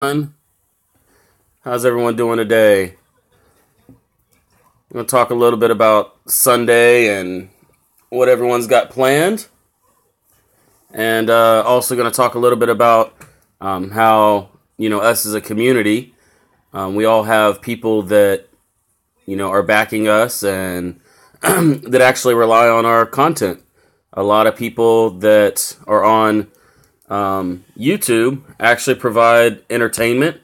How's everyone doing today? I'm going to talk a little bit about Sunday and what everyone's got planned. And also going to talk a little bit about how, us as a community, we all have people that, are backing us and that actually rely on our content. A lot of people that are on YouTube actually provide entertainment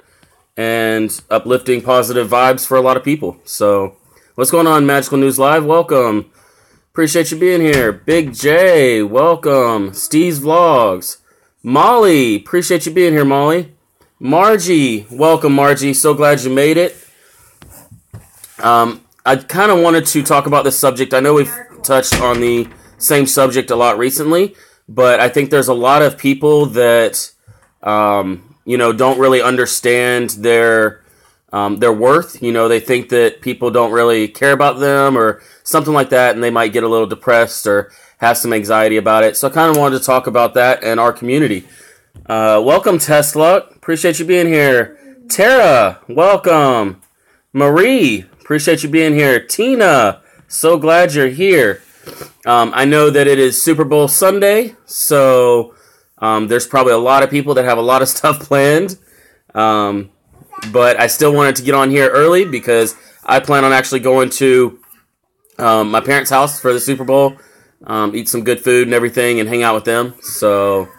and uplifting positive vibes for a lot of people. So, what's going on, Magical News Live? Welcome. Appreciate you being here. Big J, welcome. Steve's Vlogs. Molly, appreciate you being here, Molly. Margie, welcome, Margie. So glad you made it. I kind of wanted to talk about this subject. I know we've touched on the same subject a lot recently, but I think there's a lot of people that don't really understand their worth. They think that people don't really care about them or something like that, and they might get a little depressed or have some anxiety about it. So I kind of wanted to talk about that in our community. Welcome, Tesla. Appreciate you being here. Tara, welcome. Marie, appreciate you being here. Tina, so glad you're here. I know that it is Super Bowl Sunday, so there's probably a lot of people that have a lot of stuff planned. But I still wanted to get on here early because I plan on actually going to my parents' house for the Super Bowl, eat some good food and everything, and hang out with them. So,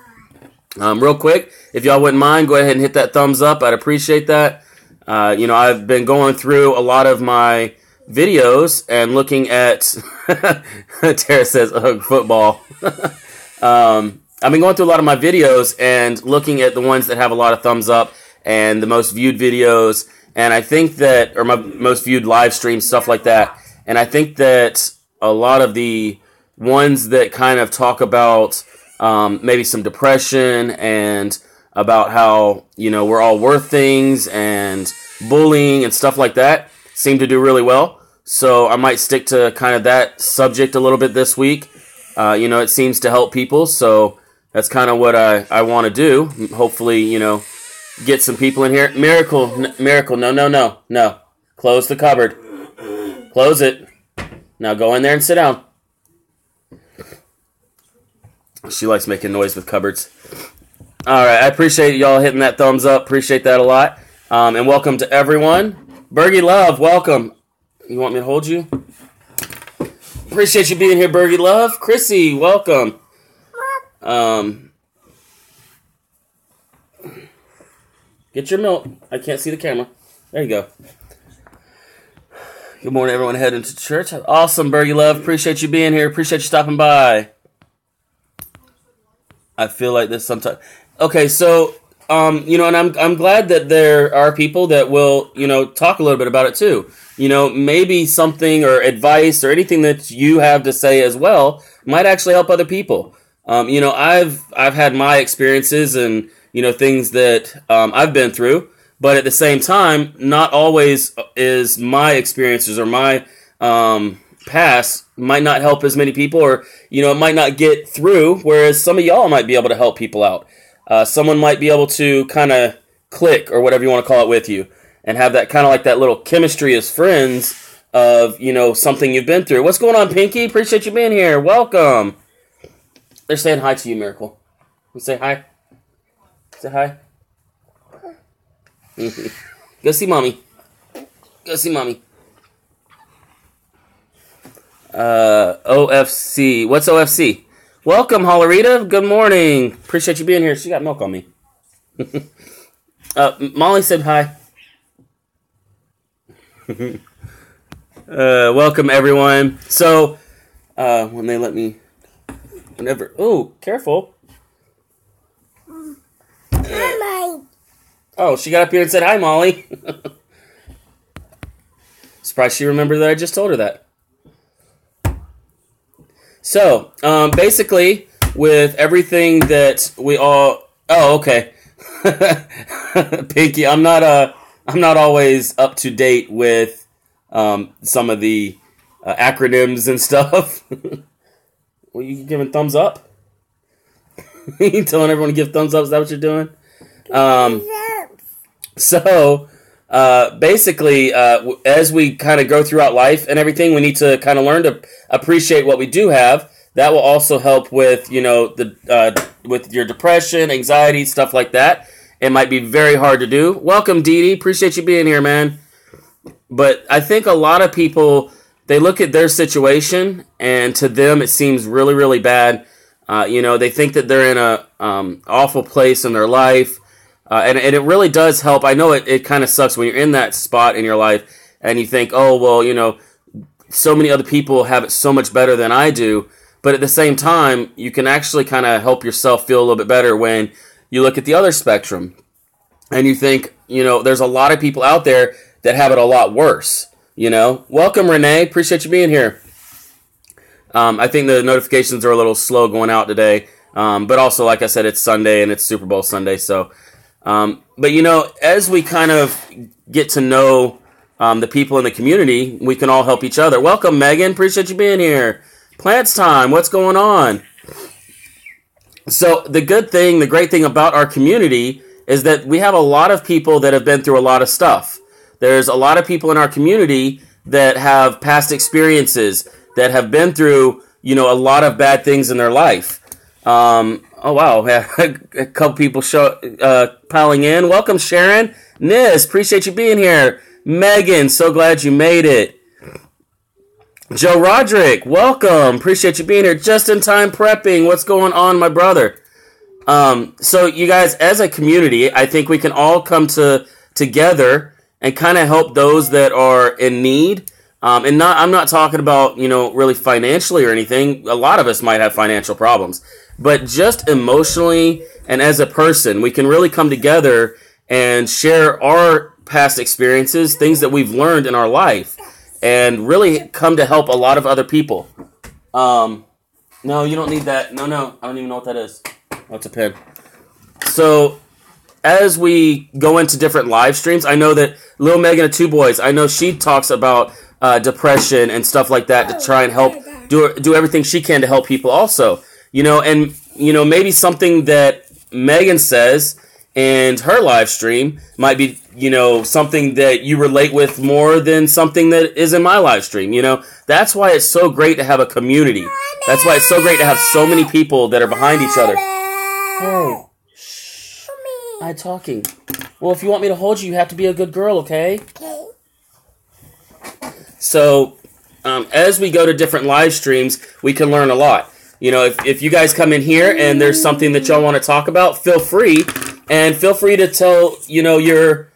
real quick, if y'all wouldn't mind, go ahead and hit that thumbs up. I'd appreciate that. I've been going through a lot of my videos and looking at Tara says football. I've been going through a lot of my videos and looking at the ones that have a lot of thumbs up and the most viewed videos, and I think that, or my most viewed live streams, stuff like that. And I think that a lot of the ones that kind of talk about maybe some depression and about how, we're all worth things and bullying and stuff like that seem to do really well. So I might stick to kind of that subject a little bit this week. It seems to help people, so that's kind of what I want to do. Hopefully, get some people in here. Miracle, no. Close the cupboard. Close it. Now go in there and sit down. She likes making noise with cupboards. Alright, I appreciate y'all hitting that thumbs up. Appreciate that a lot. And welcome to everyone. Bergie Love, welcome. You want me to hold you? Appreciate you being here, Bergie Love. Chrissy, welcome. Get your milk. I can't see the camera. There you go. Good morning, everyone heading to church. Awesome, Bergie Love. Appreciate you being here. Appreciate you stopping by. I feel like this sometimes. Okay, so, and I'm glad that there are people that will, talk a little bit about it too. Maybe something or advice or anything that you have to say as well might actually help other people. I've had my experiences and, things that I've been through, but at the same time, not always is my experiences or my past might not help as many people, or, it might not get through, whereas some of y'all might be able to help people out. Someone might be able to kind of click, or whatever you want to call it, with you, and have that kind of like that little chemistry as friends of, something you've been through. What's going on, Pinky? Appreciate you being here. Welcome. They're saying hi to you, Miracle. You say hi. Say hi. Go see mommy. Go see mommy. OFC. What's OFC? Welcome, Hollerita. Good morning. Appreciate you being here. She got milk on me. Molly said hi. Welcome, everyone. So, when they let me... Whenever... Oh, careful. Oh, she got up here and said hi, Molly. Surprised she remembered that I just told her that. So, basically, with everything that we all... Oh, okay. Pinky, I'm not always up to date with some of the acronyms and stuff. Well, you giving thumbs up? You telling everyone to give thumbs up? Is that what you're doing? So basically, as we kind of go throughout life and everything, we need to kind of learn to appreciate what we do have. That will also help with, with your depression, anxiety, stuff like that. It might be very hard to do. Welcome, Dee Dee. Appreciate you being here, man. But I think a lot of people, they look at their situation, and to them it seems really, really bad. They think that they're in a awful place in their life. And it really does help. I know it kind of sucks when you're in that spot in your life and you think, oh, well, so many other people have it so much better than I do. But at the same time, you can actually kind of help yourself feel a little bit better when you look at the other spectrum and you think, there's a lot of people out there that have it a lot worse. Welcome, Renee. Appreciate you being here. I think the notifications are a little slow going out today. But also, like I said, it's Sunday and it's Super Bowl Sunday. So, but as we kind of get to know the people in the community, we can all help each other. Welcome, Megan. Appreciate you being here. Plants time. What's going on? So the great thing about our community is that we have a lot of people that have been through a lot of stuff. There's a lot of people in our community that have past experiences, that have been through, a lot of bad things in their life. Oh, wow. A couple people piling in. Welcome, Sharon. Nis, appreciate you being here. Megan, so glad you made it. Joe Roderick, welcome. Appreciate you being here. Just in time prepping. What's going on, my brother? So you guys, as a community, I think we can all come together and kind of help those that are in need. I'm not talking about, really financially or anything. A lot of us might have financial problems, but just emotionally and as a person, we can really come together and share our past experiences, things that we've learned in our life, and really come to help a lot of other people. No, you don't need that. No, I don't even know what that is. Oh, it's a pen. So, as we go into different live streams, I know that Lil Megan of Two Boys, I know she talks about depression and stuff like that to try and help do everything she can to help people also. Maybe something that Megan says in her live stream might be, something that you relate with more than something that is in my live stream. That's why it's so great to have a community. That's why it's so great to have so many people that are behind each other. Hey, shh. I'm talking. Well, if you want me to hold you, you have to be a good girl, okay? Okay. So, as we go to different live streams, we can learn a lot. If you guys come in here and there's something that y'all want to talk about, feel free to tell, your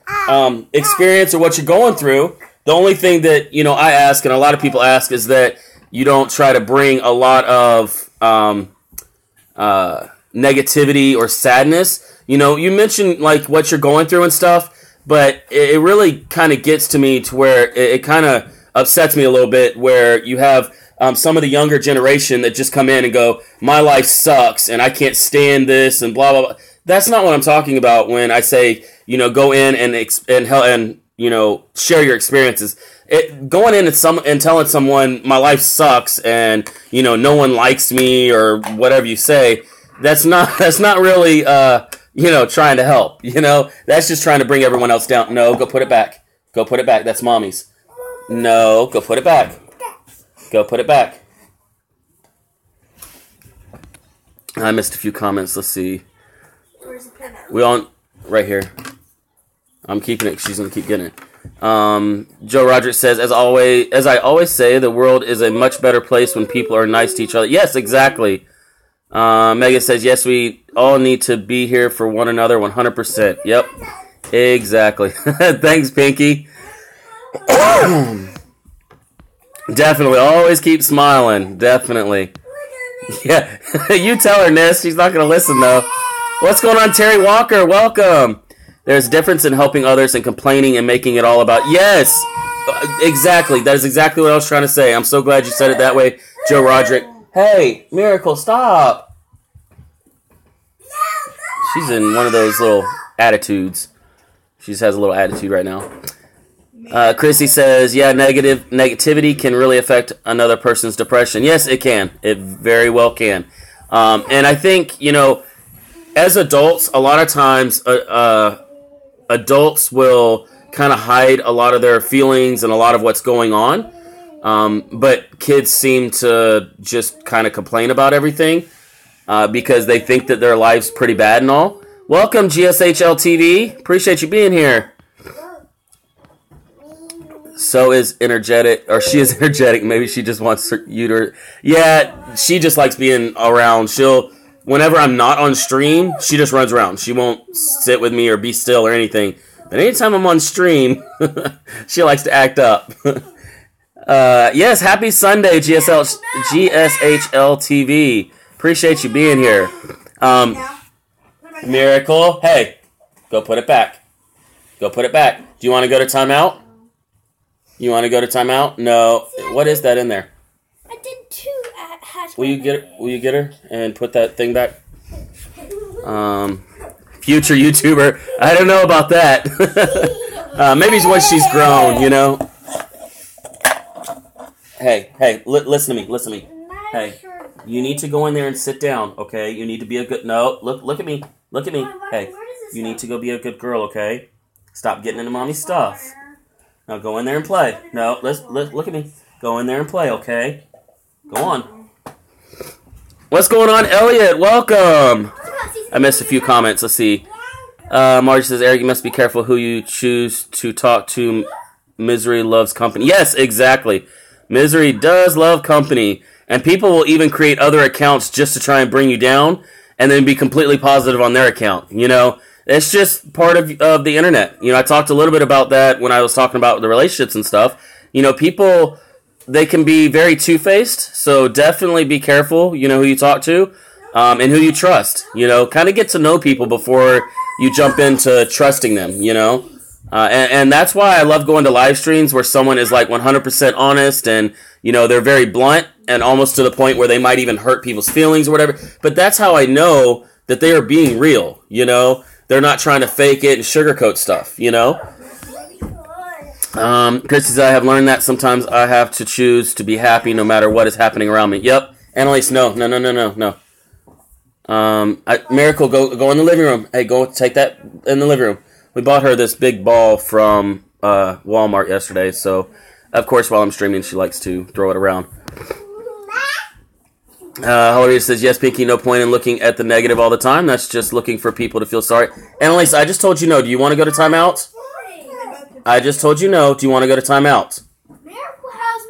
experience or what you're going through. The only thing that, I ask, and a lot of people ask, is that you don't try to bring a lot of negativity or sadness. You mentioned, like, what you're going through and stuff, but it really kind of gets to me to where it kind of upsets me a little bit, where you have some of the younger generation that just come in and go, my life sucks and I can't stand this and blah, blah, blah. That's not what I'm talking about when I say, go in and share your experiences. Going in and telling someone my life sucks and, no one likes me or whatever you say, that's not really, trying to help, that's just trying to bring everyone else down. No, go put it back. Go put it back. That's mommy's. No, go put it back. Go put it back. I missed a few comments. Let's see. We on right here. I'm keeping it. She's gonna keep getting it. Joe Roderick says, as I always say, the world is a much better place when people are nice to each other. Yes, exactly. Megan says, yes, we all need to be here for one another 100%. Yep, exactly. Thanks, Pinky. Definitely. Always keep smiling. Definitely. Yeah. You tell her, Ness. She's not going to listen, though. What's going on, Terry Walker? Welcome. There's a difference in helping others and complaining and making it all about... Yes. Exactly. That is exactly what I was trying to say. I'm so glad you said it that way, Joe Roderick. Hey, Miracle, stop. She's in one of those little attitudes. She just has a little attitude right now. Chrissy says, yeah, negativity can really affect another person's depression. Yes, it can. It very well can. And I think, as adults, a lot of times, adults will kind of hide a lot of their feelings and a lot of what's going on. But kids seem to just kind of complain about everything because they think that their life's pretty bad and all. Welcome, GSHL TV. Appreciate you being here. So is energetic, or she is energetic. Maybe she just wants you to. Yeah, she just likes being around. Whenever I'm not on stream, she just runs around. She won't sit with me or be still or anything. But anytime I'm on stream, she likes to act up. Yes, happy Sunday, GSHL TV. Appreciate you being here. Miracle, hey, go put it back. Go put it back. Do you want to go to timeout? You want to go to timeout? No. What is that in there? I did 2 at hash. Will you get her and put that thing back? Future YouTuber. I don't know about that. Maybe it's once she's grown, you know. Hey, listen to me. Hey, you need to go in there and sit down, okay? You need to be a good. No, look at me. Hey, you need to go be a good girl, okay? Stop getting into mommy's stuff. Now go in there and play. No, let's look at me. Go in there and play, okay? Go on. What's going on, Elliot? Welcome. I missed a few comments. Let's see. Marge says, Eric, you must be careful who you choose to talk to. Misery loves company. Yes, exactly. Misery does love company. And people will even create other accounts just to try and bring you down and then be completely positive on their account. You know, it's just part of the internet. You know, I talked a little bit about that when I was talking about the relationships and stuff. You know, people, they can be very two-faced. So definitely be careful, you know, who you talk to and who you trust. You know, kind of get to know people before you jump into trusting them, you know. And that's why I love going to live streams where someone is like 100% honest and, you know, they're very blunt and almost to the point where they might even hurt people's feelings or whatever. But that's how I know that they are being real, you know. They're not trying to fake it and sugarcoat stuff, you know. Chris says, I have learned that sometimes I have to choose to be happy no matter what is happening around me. Yep. Annalise, no. Miracle, go in the living room. Hey, go take that in the living room. We bought her this big ball from Walmart yesterday, so of course while I'm streaming she likes to throw it around. Hilary says, yes, Pinky, no point in looking at the negative all the time. That's just looking for people to feel sorry. Annalise, I just told you no. Do you want to go to timeout? I just told you no. Do you want to go to timeout? Miracle has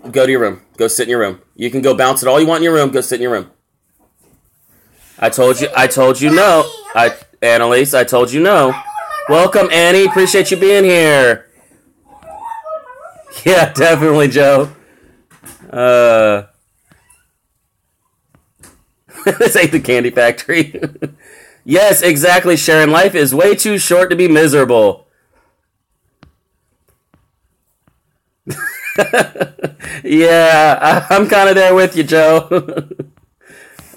one. Go to your room. Go sit in your room. You can go bounce it all you want in your room. Go sit in your room. I told you no. Annalise, I told you no. Welcome, Annie. Appreciate you being here. Yeah, definitely, Joe. This ain't the candy factory. Yes, exactly, Sharon. Life is way too short to be miserable. Yeah, I'm kind of there with you, Joe.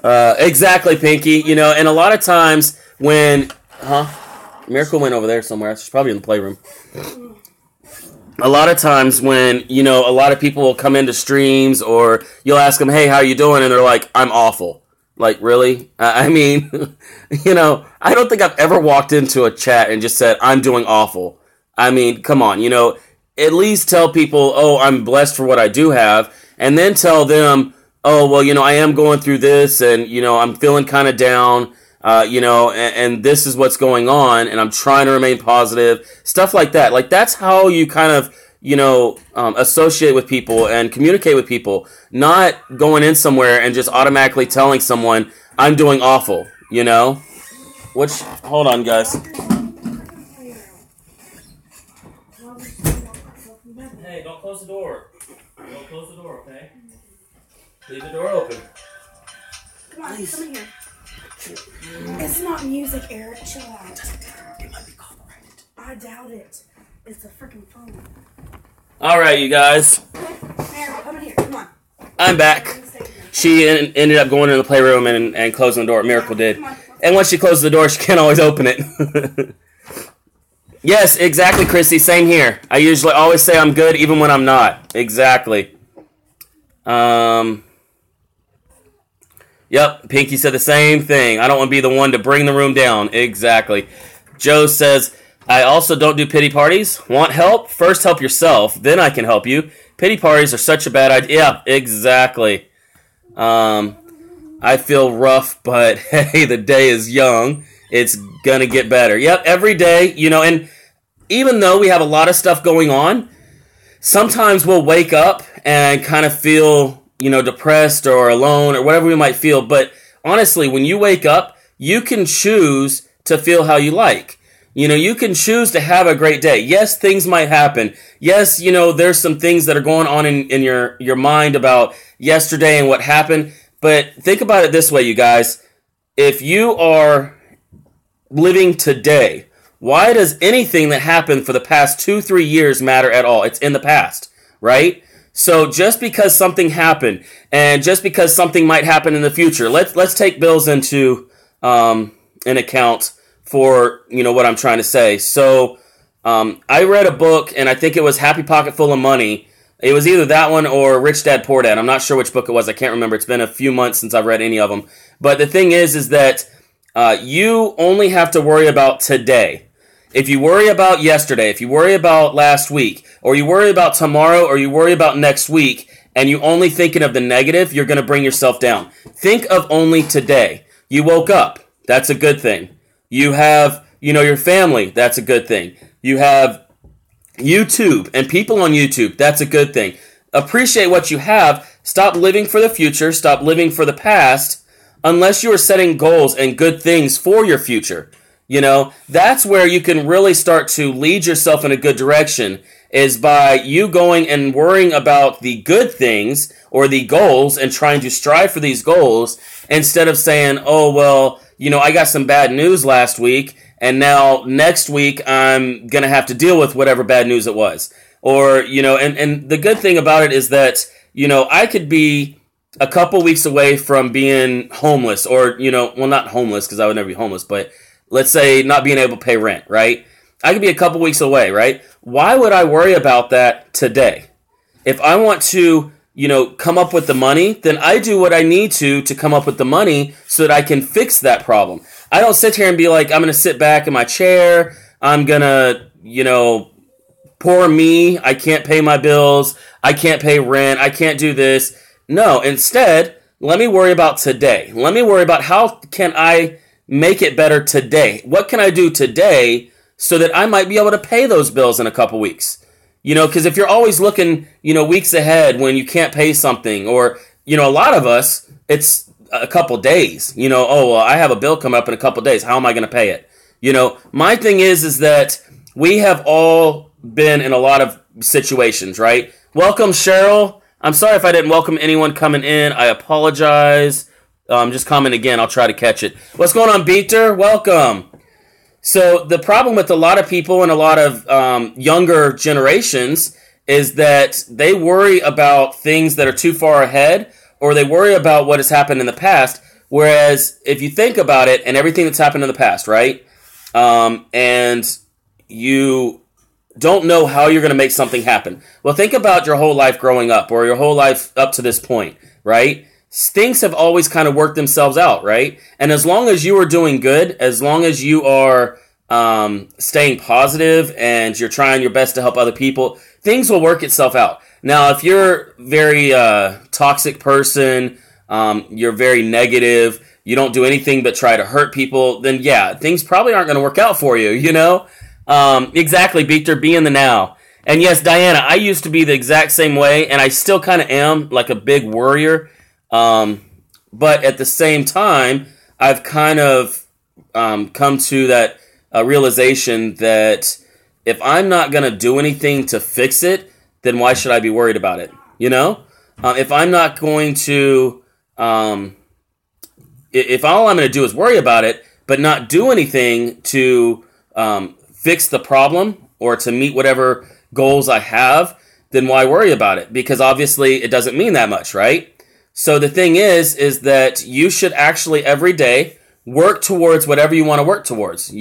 Exactly, Pinky. You know, and a lot of times when... Miracle went over there somewhere. She's probably in the playroom. A lot of times when, you know, a lot of people will come into streams or you'll ask them, hey, how you doing? And they're like, I'm awful. Like, really? I mean, you know, I don't think I've ever walked into a chat and just said, I'm doing awful. I mean, come on, you know, at least tell people, oh, I'm blessed for what I do have. And then tell them, oh, well, you know, I am going through this and, you know, I'm feeling kind of down, you know, and this is what's going on. And I'm trying to remain positive. Stuff like that. Like, that's how you kind of, you know, associate with people and communicate with people, not going in somewhere and just automatically telling someone, I'm doing awful, you know? Hold on, guys. Hey, don't close the door. Don't close the door, okay? Leave the door open. Come on, come in here. It's not music, Eric. Chill out. It might be copyrighted. I doubt it. It's a freaking phone. All right, you guys. Eric, come in here. Come on. I'm back. She ended up going in the playroom and closing the door. Miracle did. And once she closes the door, she can't always open it. Yes, exactly, Christy. Same here. I usually always say I'm good even when I'm not. Exactly. Yep, Pinky said the same thing. I don't want to be the one to bring the room down. Exactly. Joe says, I also don't do pity parties. Want help? First help yourself, then I can help you. Pity parties are such a bad idea. Yeah, exactly. I feel rough, but hey, the day is young. It's gonna get better. Yep, every day, and even though we have a lot of stuff going on, sometimes we'll wake up and kind of feel, depressed or alone or whatever we might feel. But honestly, when you wake up, you can choose to feel how you like. You can choose to have a great day. Yes, things might happen. Yes, there's some things that are going on in your mind about yesterday and what happened. But think about it this way, you guys. If you are living today, why does anything that happened for the past 2-3 years matter at all? It's in the past, right? So just because something happened, and just because something might happen in the future, let's take bills into an account for what I'm trying to say. So I read a book, and I think it was Happy Pocket Full of Money. It was either that one or Rich Dad Poor Dad. I'm not sure which book it was. I can't remember. It's been a few months since I've read any of them. But the thing is that you only have to worry about today. If you worry about yesterday, if you worry about last week, or you worry about tomorrow, or you worry about next week, and you're only thinking of the negative, you're going to bring yourself down. Think of only today. You woke up. That's a good thing. You have, your family. That's a good thing. You have YouTube and people on YouTube. That's a good thing. Appreciate what you have. Stop living for the future. Stop living for the past unless you are setting goals and good things for your future. That's where you can really start to lead yourself in a good direction, is by you going and worrying about the good things or the goals and trying to strive for these goals instead of saying, oh, well, I got some bad news last week, and now next week I'm going to have to deal with whatever bad news it was. Or, and the good thing about it is that, I could be a couple weeks away from being homeless, or, well, not homeless because I would never be homeless, but let's say not being able to pay rent, right? I could be a couple weeks away, right? Why would I worry about that today? If I want to, come up with the money, then I do what I need to come up with the money so that I can fix that problem. I don't sit here and be like, I'm going to sit back in my chair. I'm going to, poor me. I can't pay my bills. I can't pay rent. I can't do this. No, instead, let me worry about today. Let me worry about how can I make it better today? What can I do today so that I might be able to pay those bills in a couple weeks? Because if you're always looking, weeks ahead when you can't pay something, or, a lot of us, it's a couple days, oh, well, I have a bill come up in a couple days. How am I going to pay it? My thing is that we have all been in a lot of situations, right? Welcome, Cheryl. I'm sorry if I didn't welcome anyone coming in. I apologize. Just comment again. I'll try to catch it. What's going on, Beater? Welcome. So the problem with a lot of people and a lot of younger generations is that they worry about things that are too far ahead, or they worry about what has happened in the past. Whereas if you think about it and everything that's happened in the past, right? And you don't know how you're going to make something happen. Well, think about your whole life growing up, or your whole life up to this point, right? Things have always kind of worked themselves out, right? And as long as you are doing good, as long as you are staying positive and you're trying your best to help other people, things will work itself out. Now, if you're a very toxic person, you're very negative, you don't do anything but try to hurt people, then yeah, things probably aren't going to work out for you, Exactly, Victor, be in the now. And yes, Diana, I used to be the exact same way, and I still kind of am, like a big worrier. But at the same time, I've kind of come to that realization that if I'm not going to do anything to fix it, then why should I be worried about it? If I'm not going to, if all I'm going to do is worry about it, but not do anything to fix the problem or to meet whatever goals I have, then why worry about it? Because obviously it doesn't mean that much, right? So the thing is that you should actually every day work towards whatever you want to work towards.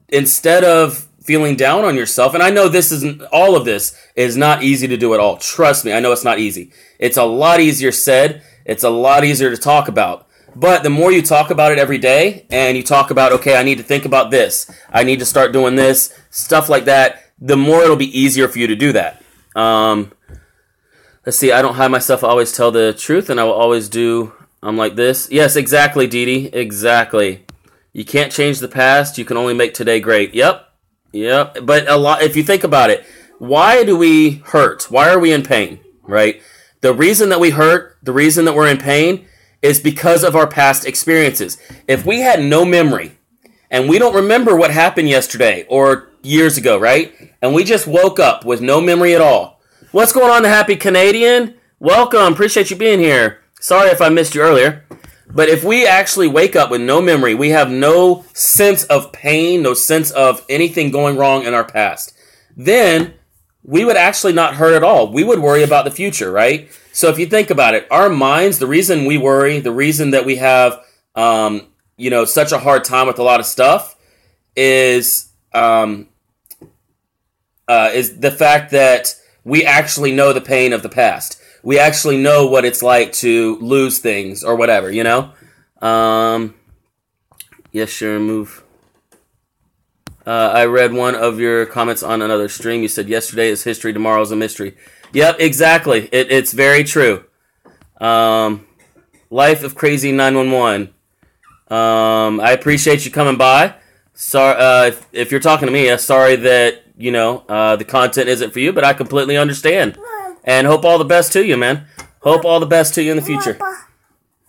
Instead of feeling down on yourself, and I know all of this is not easy to do at all. Trust me, I know it's not easy. It's a lot easier said. It's a lot easier to talk about. But the more you talk about it every day, and you talk about, okay, I need to think about this, I need to start doing this, stuff like that, the more it'll be easier for you to do that. Let's see, I don't hide myself, I always tell the truth, and I will always do, I'm like this. Yes, exactly, Dee Dee, exactly. You can't change the past, you can only make today great. Yep. But if you think about it, why do we hurt? Why are we in pain, right? The reason that we hurt, the reason that we're in pain, is because of our past experiences. If we had no memory, and we don't remember what happened yesterday or years ago, right? And we just woke up with no memory at all. What's going on, the Happy Canadian? Welcome, appreciate you being here. Sorry if I missed you earlier. But if we actually wake up with no memory, we have no sense of pain, no sense of anything going wrong in our past, then we would actually not hurt at all. We would worry about the future, right? So if you think about it, our minds, the reason we worry, the reason that we have, such a hard time with a lot of stuff is the fact that we actually know the pain of the past. We actually know what it's like to lose things or whatever, you know? Yes, sure, move. I read one of your comments on another stream. You said, yesterday is history, tomorrow is a mystery. Yep, exactly. It's very true. Life of Crazy 911. I appreciate you coming by. Sorry, if you're talking to me, sorry that, the content isn't for you, but I completely understand. And hope all the best to you, man. Hope all the best to you in the future.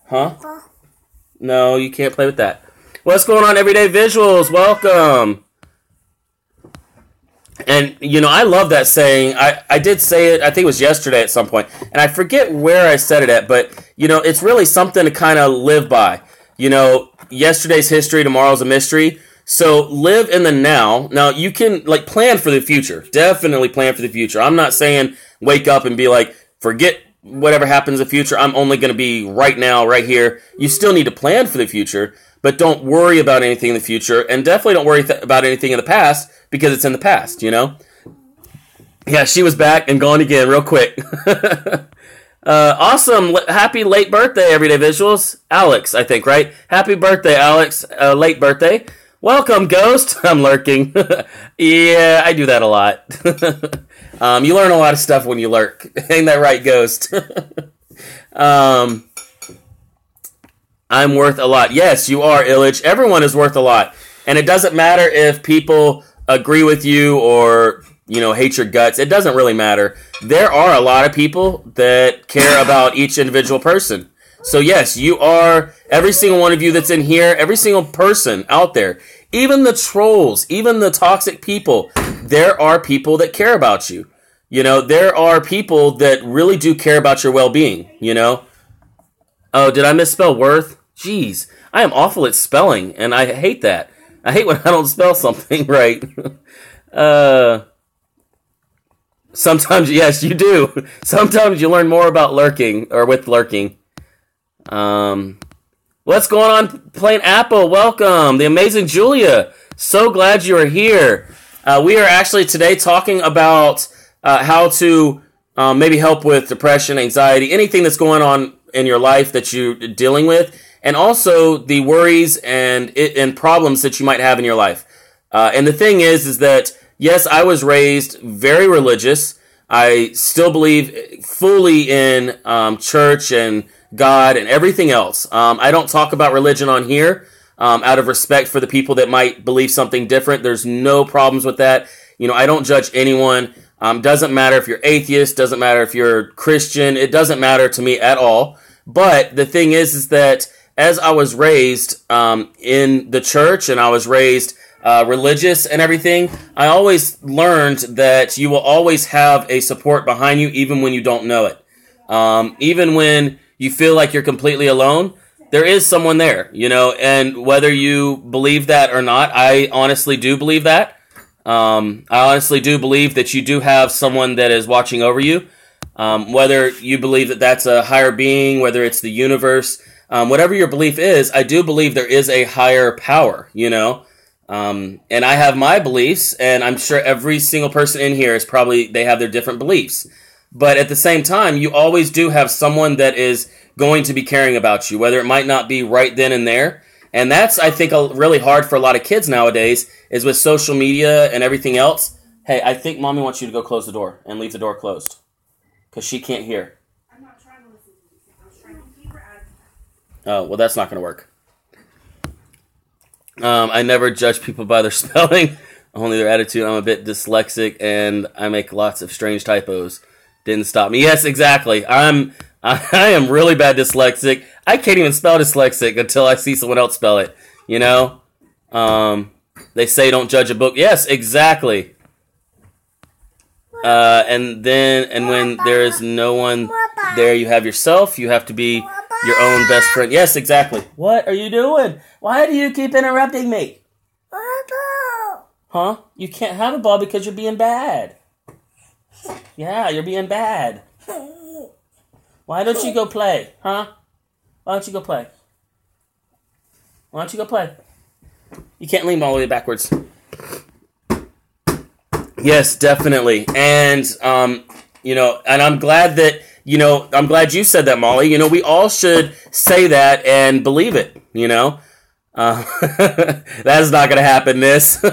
Huh? No, you can't play with that. What's going on, Everyday Visuals? Welcome. And, I love that saying. I did say it, I think it was yesterday at some point. And I forget where I said it at, but, it's really something to kind of live by. Yesterday's history, tomorrow's a mystery. So live in the now. Now, you can, plan for the future. Definitely plan for the future. I'm not saying wake up and be like, forget whatever happens in the future. I'm only going to be right now, right here. You still need to plan for the future, but don't worry about anything in the future. And definitely don't worry about anything in the past because it's in the past, Yeah, she was back and gone again real quick. Awesome. Happy late birthday, Everyday Visuals. Alex, I think, right? Happy birthday, Alex. Late birthday. Welcome, Ghost. I'm lurking. Yeah, I do that a lot. You learn a lot of stuff when you lurk. Ain't that right, Ghost? I'm worth a lot. Yes, you are, Illich. Everyone is worth a lot. And it doesn't matter if people agree with you or, hate your guts. It doesn't really matter. There are a lot of people that care about each individual person. So yes, you are, every single one of you that's in here, every single person out there, even the trolls, even the toxic people, there are people that care about you. There are people that really do care about your well-being, Oh, did I misspell worth? Jeez, I am awful at spelling, and I hate that. I hate when I don't spell something right. Sometimes, yes, you do. Sometimes you learn more about lurking, or with lurking. What's going on, Plain Apple? Welcome. The amazing Julia. So glad you are here. We are actually today talking about how to maybe help with depression, anxiety, anything that's going on in your life that you're dealing with, and also the worries and problems that you might have in your life. And the thing is that, yes, I was raised very religious. I still believe fully in church and God and everything else. I don't talk about religion on here out of respect for the people that might believe something different. There's no problems with that. I don't judge anyone. Doesn't matter if you're atheist, doesn't matter if you're Christian, it doesn't matter to me at all. But the thing is that as I was raised in the church and I was raised religious and everything, I always learned that you will always have a support behind you even when you don't know it. Even when you feel like you're completely alone, there is someone there, and whether you believe that or not, I honestly do believe that. I honestly do believe that you do have someone that is watching over you. Whether you believe that that's a higher being, whether it's the universe, whatever your belief is, I do believe there is a higher power, and I have my beliefs, and I'm sure every single person in here is they have their different beliefs. But at the same time, you always do have someone that is going to be caring about you, whether it might not be right then and there. And that's, I think, really hard for a lot of kids nowadays, is with social media and everything else. Hey, I think Mommy wants you to go close the door and leave the door closed because she can't hear. I'm not trying to listen to music. I was trying to keep her out of Oh, well, that's not going to work. I never judge people by their spelling, only their attitude. I'm a bit dyslexic, and I make lots of strange typos. Didn't stop me. Yes, exactly. I am really bad dyslexic. I can't even spell dyslexic until I see someone else spell it. You know? They say don't judge a book. Yes, exactly. And when there is no one there, you have yourself. You have to be your own best friend. Yes, exactly. What are you doing? Why do you keep interrupting me? Huh? You can't have a ball because you're being bad. Yeah, you're being bad. Why don't you go play? Huh? Why don't you go play? Why don't you go play? You can't lean all the way backwards. Yes, definitely. And, and I'm glad that, I'm glad you said that, Molly. We all should say that and believe it, That is not going to happen, Miss.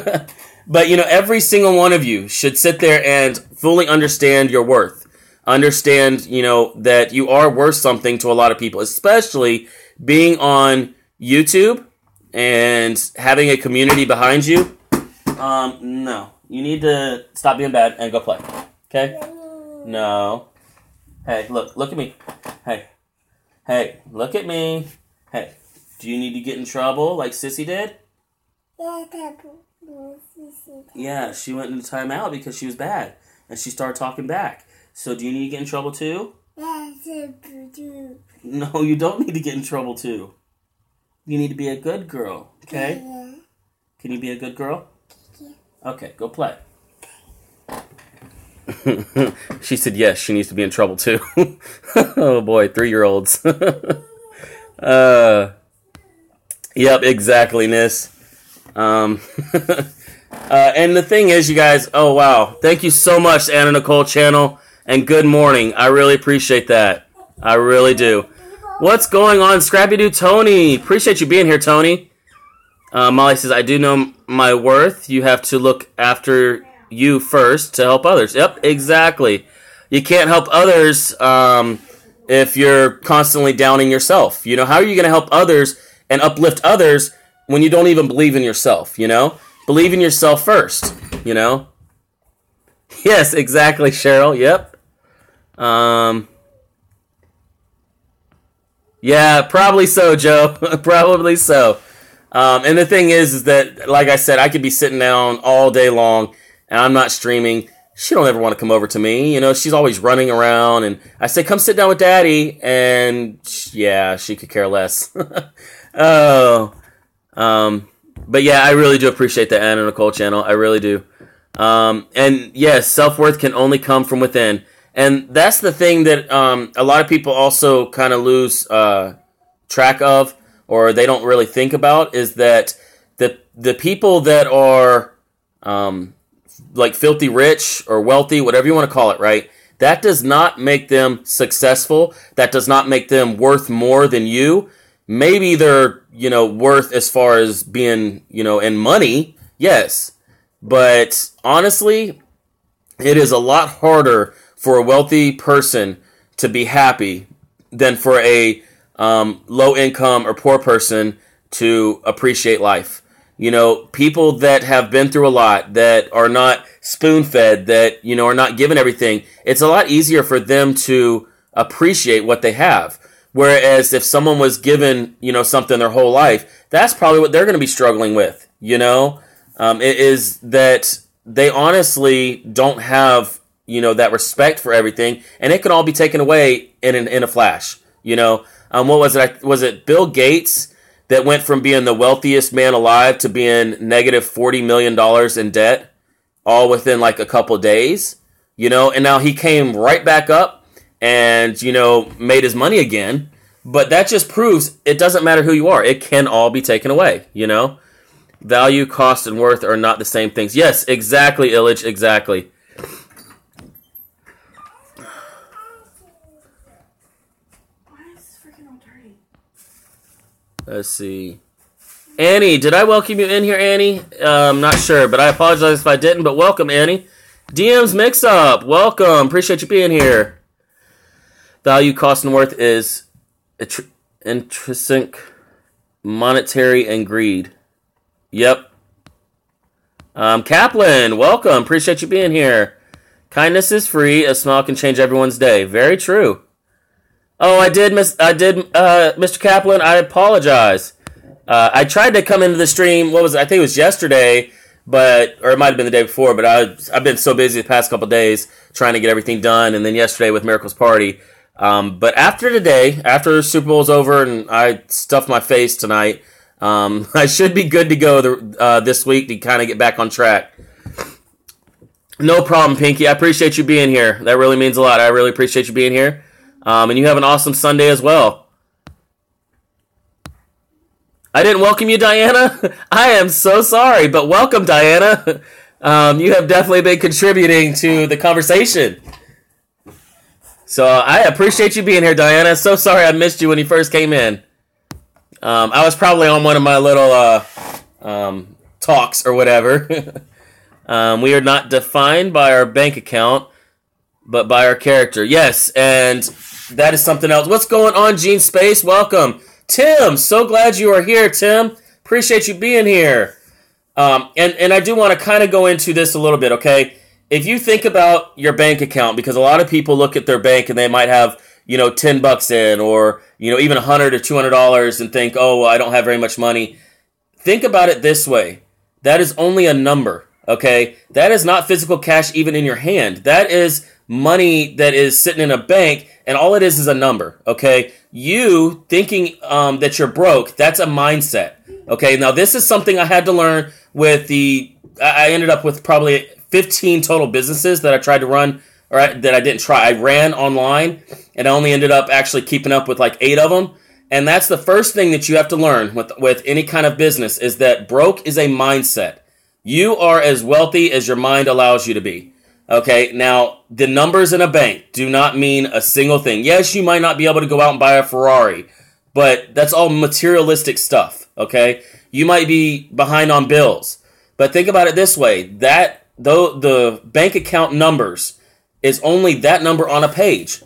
But, every single one of you should sit there and fully understand your worth. Understand, that you are worth something to a lot of people, especially being on YouTube and having a community behind you. No. You need to stop being bad and go play. Okay? No. Hey, look at me. Hey, look at me. Hey, do you need to get in trouble like Sissy did? Yeah, she went into timeout because she was bad. And she started talking back. So do you need to get in trouble too? No, you don't need to get in trouble too. You need to be a good girl. Okay? Can you be a good girl? Okay, go play. She said yes, she needs to be in trouble too. Oh boy, 3-year-olds. Yep, exactly, Miss. And the thing is, you guys, oh wow, thank you so much, Anna Nicole Channel, and good morning. I really appreciate that. I really do. What's going on, Scrappy Doo Tony? Appreciate you being here, Tony. Molly says, I do know my worth. You have to look after you first to help others. Yep, exactly. You can't help others if you're constantly downing yourself. How are you going to help others and uplift others when you don't even believe in yourself, Believe in yourself first, Yes, exactly, Cheryl. Yep. Yeah, probably so, Joe. Probably so. And the thing is that, like I said, I could be sitting down all day long, and I'm not streaming. She don't ever want to come over to me. She's always running around, and I say, come sit down with Daddy, and yeah, she could care less. Oh. But yeah, I really do appreciate the Anna Nicole Channel. I really do. And yes, self-worth can only come from within. And that's the thing that a lot of people also kind of lose track of, or they don't really think about, is that the people that are like filthy rich or wealthy, whatever you want to call it, right? That does not make them successful. That does not make them worth more than you. Maybe they're, worth as far as being, in money, yes. But honestly, it is a lot harder for a wealthy person to be happy than for a low income or poor person to appreciate life. People that have been through a lot, that are not spoon-fed, that, are not given everything, it's a lot easier for them to appreciate what they have. Whereas if someone was given, something their whole life, that's probably what they're going to be struggling with, It is that they honestly don't have, that respect for everything, and it can all be taken away in a flash, What was it? Was it Bill Gates that went from being the wealthiest man alive to being negative $40 million in debt, all within like a couple days, And now he came right back up and, made his money again. But that just proves it doesn't matter who you are. It can all be taken away, Value, cost, and worth are not the same things. Yes, exactly, Illich, exactly. Why is this freaking Let's see. Annie, did I welcome you in here, Annie? I'm not sure, but I apologize if I didn't, but welcome, Annie. DM's Mix-Up, welcome. Appreciate you being here. Value, cost, and worth is intrinsic, monetary, and greed. Yep. Kaplan, welcome. Appreciate you being here. Kindness is free. A smile can change everyone's day. Very true. Oh, Mr. Kaplan, I apologize. I tried to come into the stream, I think it was yesterday, or it might have been the day before, but I've been so busy the past couple days trying to get everything done, and then yesterday with Miracle's Party. But after today, after Super Bowl's over and I stuffed my face tonight, I should be good to go this week to kind of get back on track. No problem, Pinky. I appreciate you being here. That really means a lot. I really appreciate you being here. And you have an awesome Sunday as well. I didn't welcome you, Diana. I am so sorry, but welcome, Diana. You have definitely been contributing to the conversation. So I appreciate you being here, Diana. So sorry I missed you when you first came in. I was probably on one of my little talks or whatever. We are not defined by our bank account, but by our character. Yes, and that is something else. What's going on, Gene Space? Welcome. Tim, so glad you are here, Tim. Appreciate you being here. And I do want to kind of go into this a little bit, okay? If you think about your bank account, because a lot of people look at their bank and they might have, $10 in or, even $100 or $200 and think, oh, well, I don't have very much money. Think about it this way. That is only a number, okay? That is not physical cash even in your hand. That is money that is sitting in a bank, and all it is a number, okay? You thinking that you're broke, that's a mindset, okay? Now, this is something I had to learn with I ended up with probably 15 total businesses that I tried to run, or that I didn't try. I ran online, and I only ended up actually keeping up with like 8 of them, and that's the first thing that you have to learn with any kind of business is that broke is a mindset. You are as wealthy as your mind allows you to be. Okay, now, the numbers in a bank do not mean a single thing. Yes, you might not be able to go out and buy a Ferrari, but that's all materialistic stuff, okay? You might be behind on bills, but think about it this way. The bank account numbers is only that number on a page,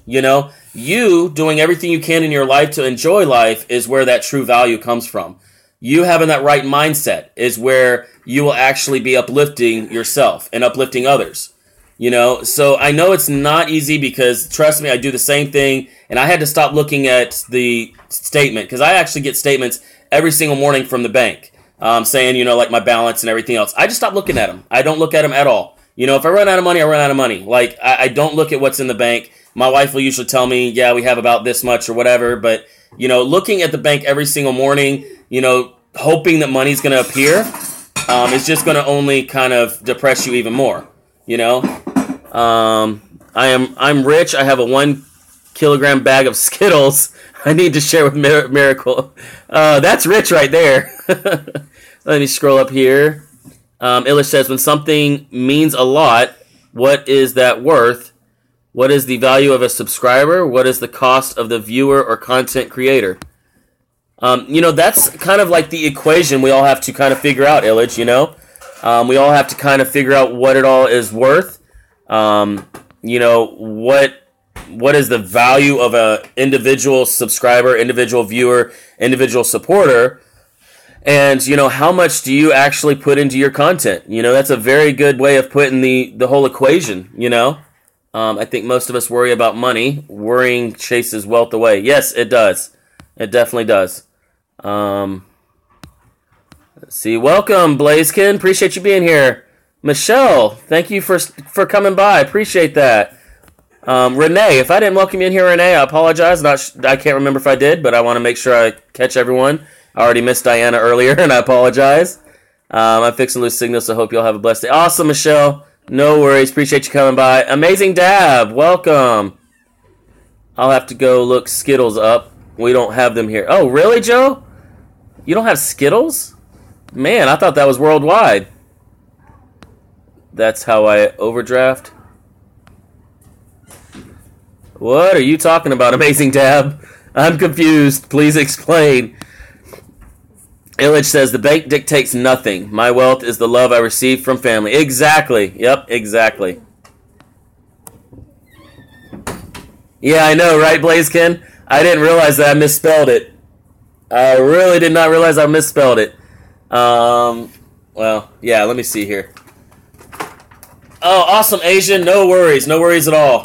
You doing everything you can in your life to enjoy life is where that true value comes from. You having that right mindset is where you will actually be uplifting yourself and uplifting others. So I know it's not easy because, trust me, I do the same thing, and I had to stop looking at the statement because I actually get statements every single morning from the bank saying, like my balance and everything else. I just stopped looking at them. I don't look at them at all. If I run out of money, I run out of money. Like, I don't look at what's in the bank. My wife will usually tell me, yeah, we have about this much or whatever, but, looking at the bank every single morning, hoping that money's going to appear is just going to only kind of depress you even more. I'm rich. I have a 1 kilogram bag of Skittles. I need to share with Miracle. That's rich right there. Let me scroll up here. Illich says, when something means a lot, what is that worth? What is the value of a subscriber? What is the cost of the viewer or content creator? That's kind of like the equation we all have to kind of figure out, Illich, we all have to kind of figure out what it all is worth. What is the value of a individual subscriber, individual viewer, individual supporter, and how much do you actually put into your content? That's a very good way of putting the whole equation. I think most of us worry about money. Worrying chases wealth away. Yes, it does. It definitely does. Let's see. Welcome, Blazekin. Appreciate you being here. Michelle, thank you for coming by. Appreciate that. Renee, if I didn't welcome you in here, Renee, I apologize. I can't remember if I did, but I want to make sure I catch everyone. I already missed Diana earlier, and I apologize. I'm fixing to lose signal, so I hope you'll have a blessed day. Awesome, Michelle. No worries. Appreciate you coming by. Amazing Dab, welcome. I'll have to go look Skittles up. We don't have them here. Oh, really, Joe? You don't have Skittles? Man, I thought that was worldwide. That's how I overdraft. What are you talking about, Amazing Dab? I'm confused. Please explain. Illich says, the bank dictates nothing. My wealth is the love I receive from family. Exactly. Yep, exactly. Yeah, I know, right, Blazekin? I didn't realize that I misspelled it. I really did not realize I misspelled it. Well, yeah, let me see here. Oh, awesome, Asian. No worries. No worries at all.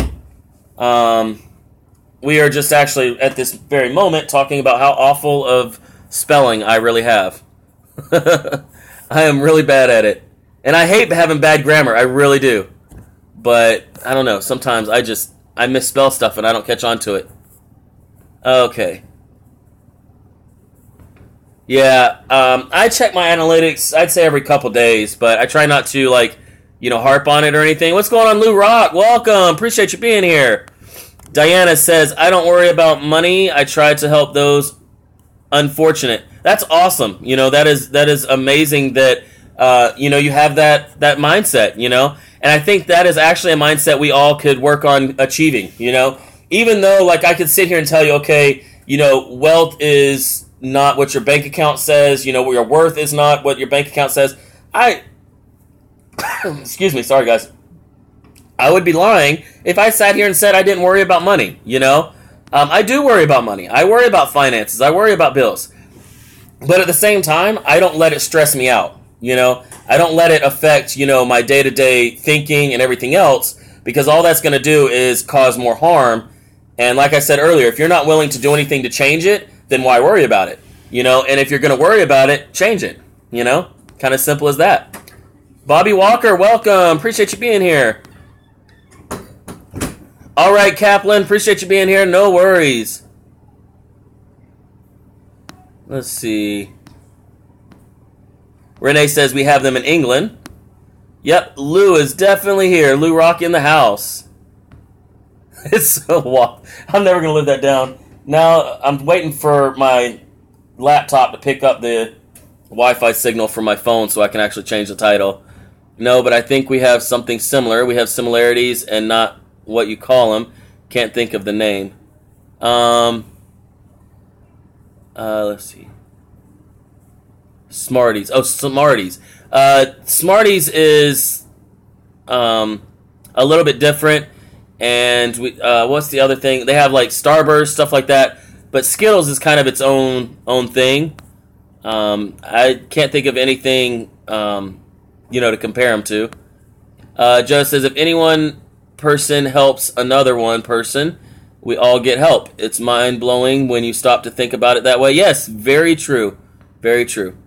We are just actually, at this very moment, talking about how awful of spelling I really have. I am really bad at it. And I hate having bad grammar. I really do. But, I don't know. Sometimes I misspell stuff and I don't catch on to it. Okay. Yeah, I check my analytics, I'd say every couple days, but I try not to, harp on it or anything. What's going on, Lou Rock? Welcome. Appreciate you being here. Diana says, I don't worry about money. I try to help those unfortunate. That's awesome. That is amazing that, you have that mindset, And I think that is actually a mindset we all could work on achieving, Even though, I could sit here and tell you, okay, wealth is not what your bank account says, your worth is not what your bank account says. Excuse me, sorry guys. I would be lying if I sat here and said I didn't worry about money, I do worry about money. I worry about finances. I worry about bills. But at the same time, I don't let it stress me out, I don't let it affect, my day-to-day thinking and everything else, because all that's going to do is cause more harm. And like I said earlier, if you're not willing to do anything to change it, then why worry about it? And if you're going to worry about it, change it. Kind of simple as that. Bobby Walker, welcome. Appreciate you being here. All right, Kaplan, appreciate you being here. No worries. Let's see. Renee says we have them in England. Yep, Lou is definitely here. Lou Rock in the house. It's so wild. I'm never going to live that down. Now, I'm waiting for my laptop to pick up the Wi-Fi signal from my phone so I can actually change the title. No, but I think we have something similar. We have similarities and not what you call them. Can't think of the name. Let's see. Smarties. Oh, Smarties. Smarties is a little bit different. And what's the other thing? They have Starburst, stuff like that. But Skittles is kind of its own thing. I can't think of anything, to compare them to. Joe says, if anyone person helps another one person, we all get help. It's mind-blowing when you stop to think about it that way. Yes, very true. Very true.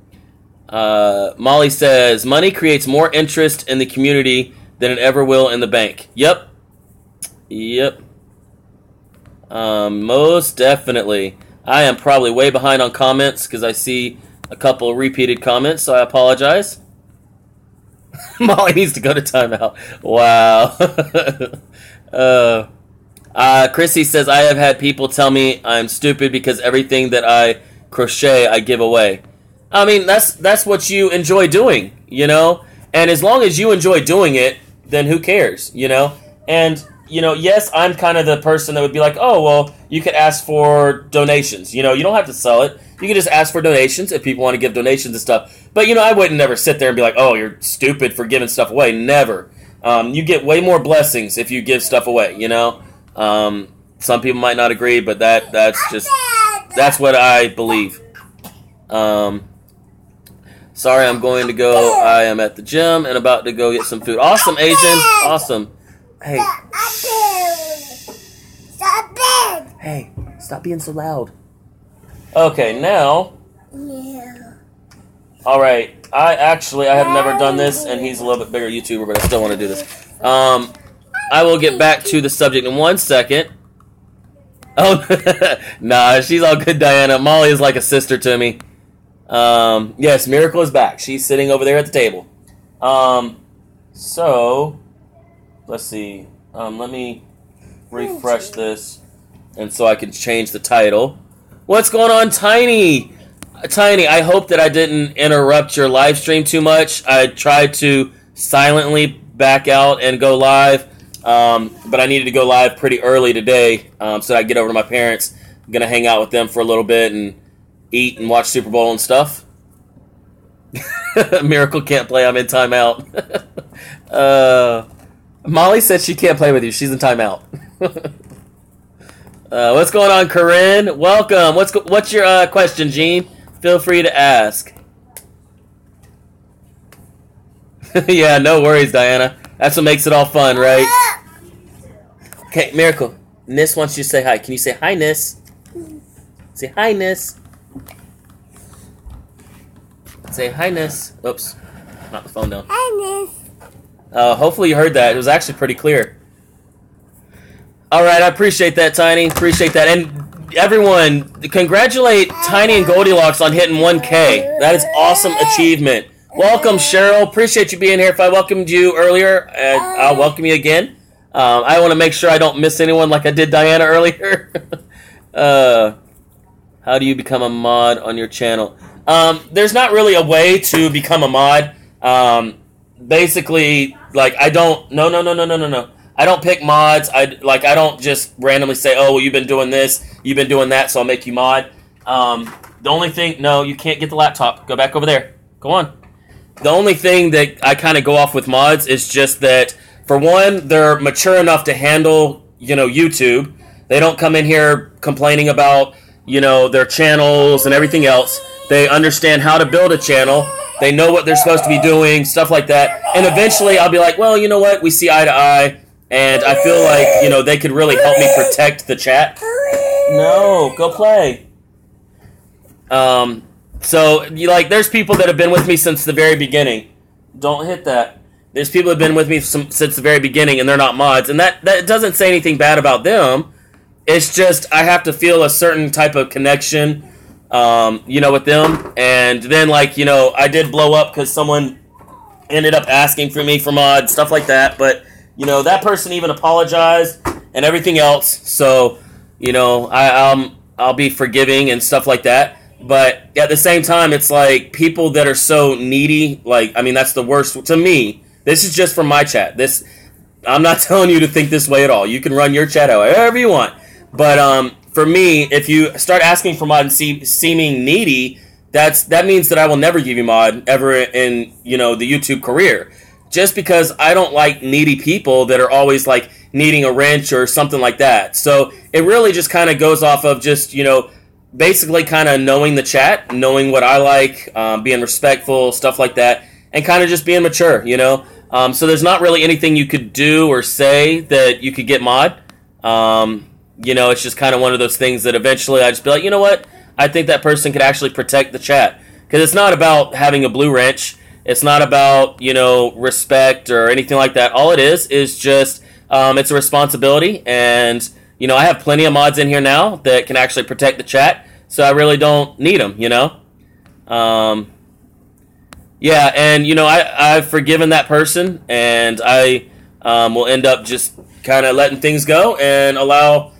Molly says, money creates more interest in the community than it ever will in the bank. Yep. Most definitely. I am probably way behind on comments because I see a couple repeated comments, so I apologize. Molly needs to go to timeout. Wow. Chrissy says, I have had people tell me I'm stupid because everything that I crochet, I give away. I mean, that's what you enjoy doing, And as long as you enjoy doing it, then who cares, And, yes, I'm kind of the person that would be like, oh, well, you could ask for donations. You don't have to sell it. You can just ask for donations if people want to give donations and stuff. But, I wouldn't never sit there and be like, oh, you're stupid for giving stuff away. Never. You get way more blessings if you give stuff away, Some people might not agree, but that's what I believe. Sorry, I'm going to go. I am at the gym and about to go get some food. Awesome, Asian. Awesome. Hey. Hey, stop being so loud. Okay, now. Yeah. All right. I have never done this, and he's a little bit bigger YouTuber, but I still want to do this. I will get back to the subject in 1 second. Oh, nah, she's all good, Diana. Molly is like a sister to me. Yes, Miracle is back. She's sitting over there at the table. So, let's see. Let me refresh this, and so I can change the title. What's going on, Tiny? Tiny, I hope that I didn't interrupt your live stream too much. I tried to silently back out and go live, but I needed to go live pretty early today, so I get over to my parents. I'm going to hang out with them for a little bit and eat and watch Super Bowl and stuff. Miracle can't play. I'm in timeout. Molly said she can't play with you. She's in timeout. What's going on, Corinne? Welcome. What's your question, Gene? Feel free to ask. Yeah, no worries, Diana. That's what makes it all fun, right? Okay, Miracle. Nis wants you to say hi. Can you say hi, Nis? Say hi, Nis. Say hi, Nis. Oops. Knock the phone down. Hi, Nis. Hopefully you heard that. It was actually pretty clear. All right, I appreciate that, Tiny. Appreciate that. And everyone, congratulate Tiny and Goldilocks on hitting 1K. That is awesome achievement. Welcome, Cheryl. Appreciate you being here. If I welcomed you earlier, I'll welcome you again. I want to make sure I don't miss anyone like I did Diana earlier. How do you become a mod on your channel? There's not really a way to become a mod. Basically, like, I don't... No. I don't pick mods. I don't just randomly say, oh, well, you've been doing this, you've been doing that, so I'll make you mod. The only thing... No, you can't get the laptop. Go back over there. Go on. The only thing that I kind of go off with mods is just that, for one, they're mature enough to handle, YouTube. They don't come in here complaining about, their channels and everything else. They understand how to build a channel. They know what they're supposed to be doing, stuff like that. And eventually I'll be like, well, you know what? We see eye to eye. And I feel like, they could really help me protect the chat. No, go play. So, there's people that have been with me since the very beginning. Don't hit that. There's people that have been with me since the very beginning, and they're not mods. And that doesn't say anything bad about them. It's just I have to feel a certain type of connection, with them. And then, I did blow up because someone ended up asking for me for mods, stuff like that. But, that person even apologized and everything else. So, I'll be forgiving and stuff like that. But at the same time, it's like people that are so needy, that's the worst to me. This is just from my chat. I'm not telling you to think this way at all. You can run your chat however you want. But for me, if you start asking for mod and seeming needy, that means that I will never give you mod ever in the YouTube career. Just because I don't like needy people that are always needing a wrench or something like that. So it really just kind of goes off of just basically kind of knowing the chat, knowing what I like, being respectful, stuff like that, and kind of just being mature, So there's not really anything you could do or say that you could get mod. It's just kind of one of those things that eventually I just be like, you know what? I think that person could actually protect the chat. Because it's not about having a blue wrench. It's not about, respect or anything like that. All it is just, it's a responsibility. And, I have plenty of mods in here now that can actually protect the chat. So I really don't need them, Yeah, and, I've forgiven that person. And I will end up just kind of letting things go and allow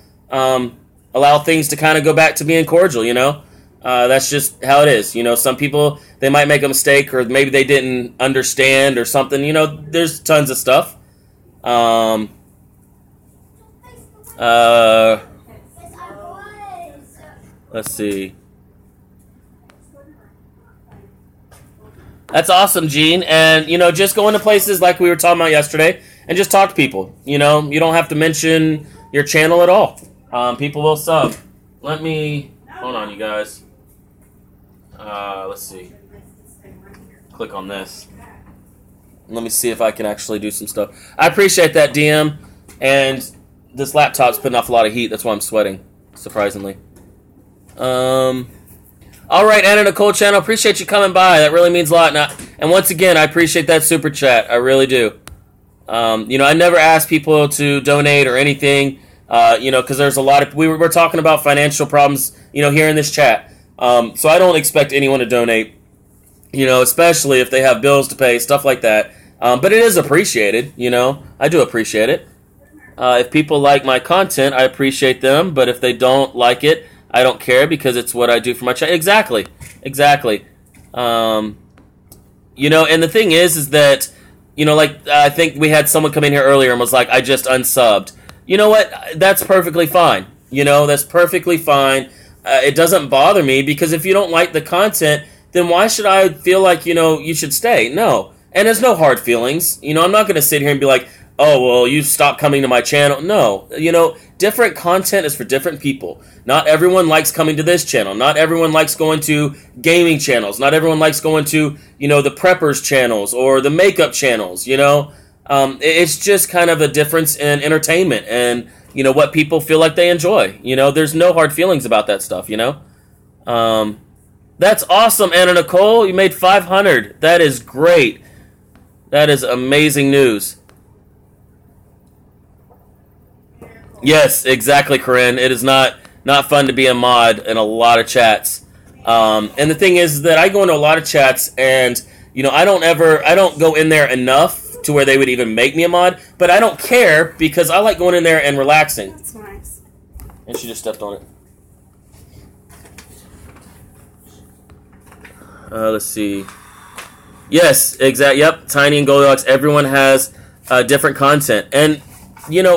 things to kind of go back to being cordial, That's just how it is. Some people, they might make a mistake or maybe they didn't understand or something. There's tons of stuff. Let's see. That's awesome, Gene. And, just go into places like we were talking about yesterday and just talk to people. You don't have to mention your channel at all. People will sub. Hold on, you guys. Let's see. Click on this. Let me see if I can actually do some stuff. I appreciate that, DM. And this laptop's putting off a lot of heat. That's why I'm sweating, surprisingly. All right, Anna Nicole channel. Appreciate you coming by. That really means a lot. And once again, I appreciate that super chat. I really do. I never ask people to donate or anything. Because there's a lot of... We're talking about financial problems, here in this chat. So I don't expect anyone to donate, especially if they have bills to pay, stuff like that. But it is appreciated, I do appreciate it. If people like my content, I appreciate them. But if they don't like it, I don't care because it's what I do for my chat. Exactly. And the thing is that, I think we had someone come in here earlier and was like, I just unsubbed. You know what? That's perfectly fine. That's perfectly fine. It doesn't bother me because if you don't like the content, then why should I feel like, you should stay? No. And there's no hard feelings. I'm not going to sit here and be like, oh, well, you stopped coming to my channel. No. Different content is for different people. Not everyone likes coming to this channel. Not everyone likes going to gaming channels. Not everyone likes going to, the preppers channels or the makeup channels, It's just kind of a difference in entertainment and, what people feel like they enjoy. There's no hard feelings about that stuff, That's awesome, Anna Nicole. You made 500. That is great. That is amazing news. Yes, exactly, Corinne. It is not fun to be a mod in a lot of chats. And the thing is that I go into a lot of chats and, I don't go in there enough to where they would even make me a mod, but I don't care because I like going in there and relaxing. That's nice. And she just stepped on it. Let's see. Yes, exactly. Yep, Tiny and Goldilocks. Everyone has different content. And,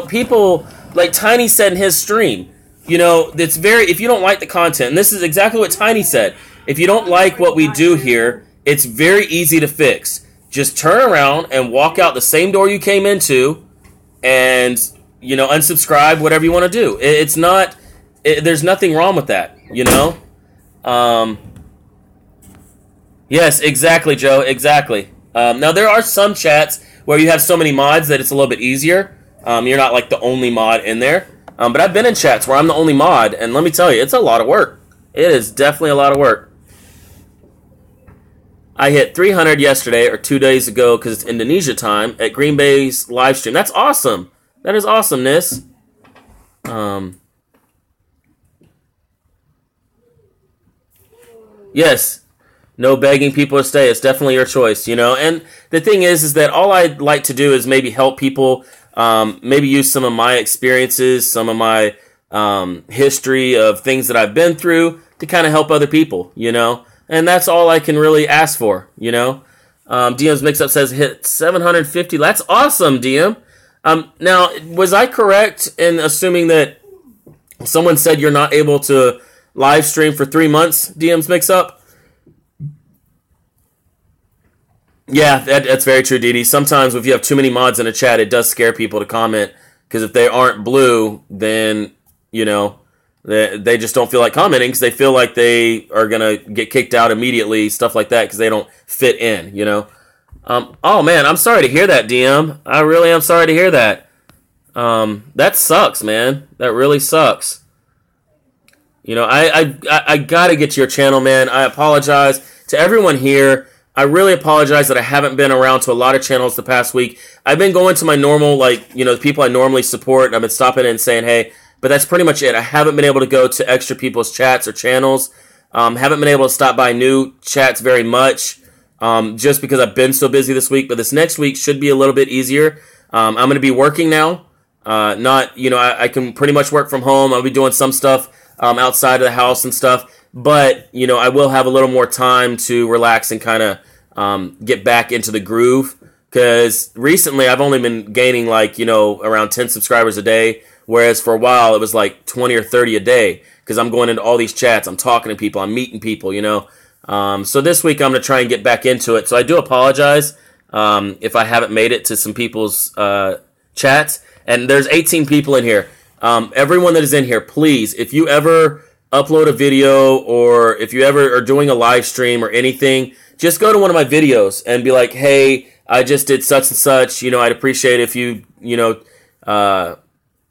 people, like Tiny said in his stream, it's if you don't like the content, and this is exactly what Tiny said, if you don't like what we do here, it's very easy to fix. Just turn around and walk out the same door you came into and, unsubscribe, whatever you want to do. It's not, there's nothing wrong with that, Yes, exactly, Joe, exactly. Now, there are some chats where you have so many mods that it's a little bit easier. You're not like the only mod in there. But I've been in chats where I'm the only mod, and let me tell you, it's a lot of work. It is definitely a lot of work. I hit 300 yesterday, or 2 days ago, because it's Indonesia time, at Green Bay's live stream. That's awesome. That is awesomeness. Yes. No begging people to stay. It's definitely your choice, And the thing is that all I'd like to do is maybe help people, maybe use some of my experiences, some of my history of things that I've been through to kind of help other people, And that's all I can really ask for, DM's Mix-Up says hit 750. That's awesome, DM. Now, was I correct in assuming that someone said you're not able to live stream for 3 months, DM's Mix-Up? Yeah, that's very true, Dee Dee. Sometimes if you have too many mods in a chat, it does scare people to comment, because if they aren't blue, then, they just don't feel like commenting because they feel like they are going to get kicked out immediately, stuff like that, because they don't fit in, Oh, man, I'm sorry to hear that, DM. I really am sorry to hear that. That sucks, man. That really sucks. I got to get to your channel, man. I apologize to everyone here. I really apologize that I haven't been around to a lot of channels the past week. I've been going to my normal, the people I normally support, and I've been stopping in and saying, hey, but that's pretty much it. I haven't been able to go to extra people's chats or channels. Haven't been able to stop by new chats very much, just because I've been so busy this week. But this next week should be a little bit easier. I'm going to be working now. I can pretty much work from home. I'll be doing some stuff outside of the house and stuff. But, I will have a little more time to relax and kind of get back into the groove. Because recently I've only been gaining around 10 subscribers a day. Whereas for a while it was like 20 or 30 a day. Because I'm going into all these chats. I'm talking to people. I'm meeting people, So this week I'm going to try and get back into it. So I do apologize if I haven't made it to some people's chats. And there's 18 people in here. Everyone that is in here, please, if you ever upload a video or if you ever are doing a live stream or anything, just go to one of my videos and be like, hey, I just did such and such. I'd appreciate if you,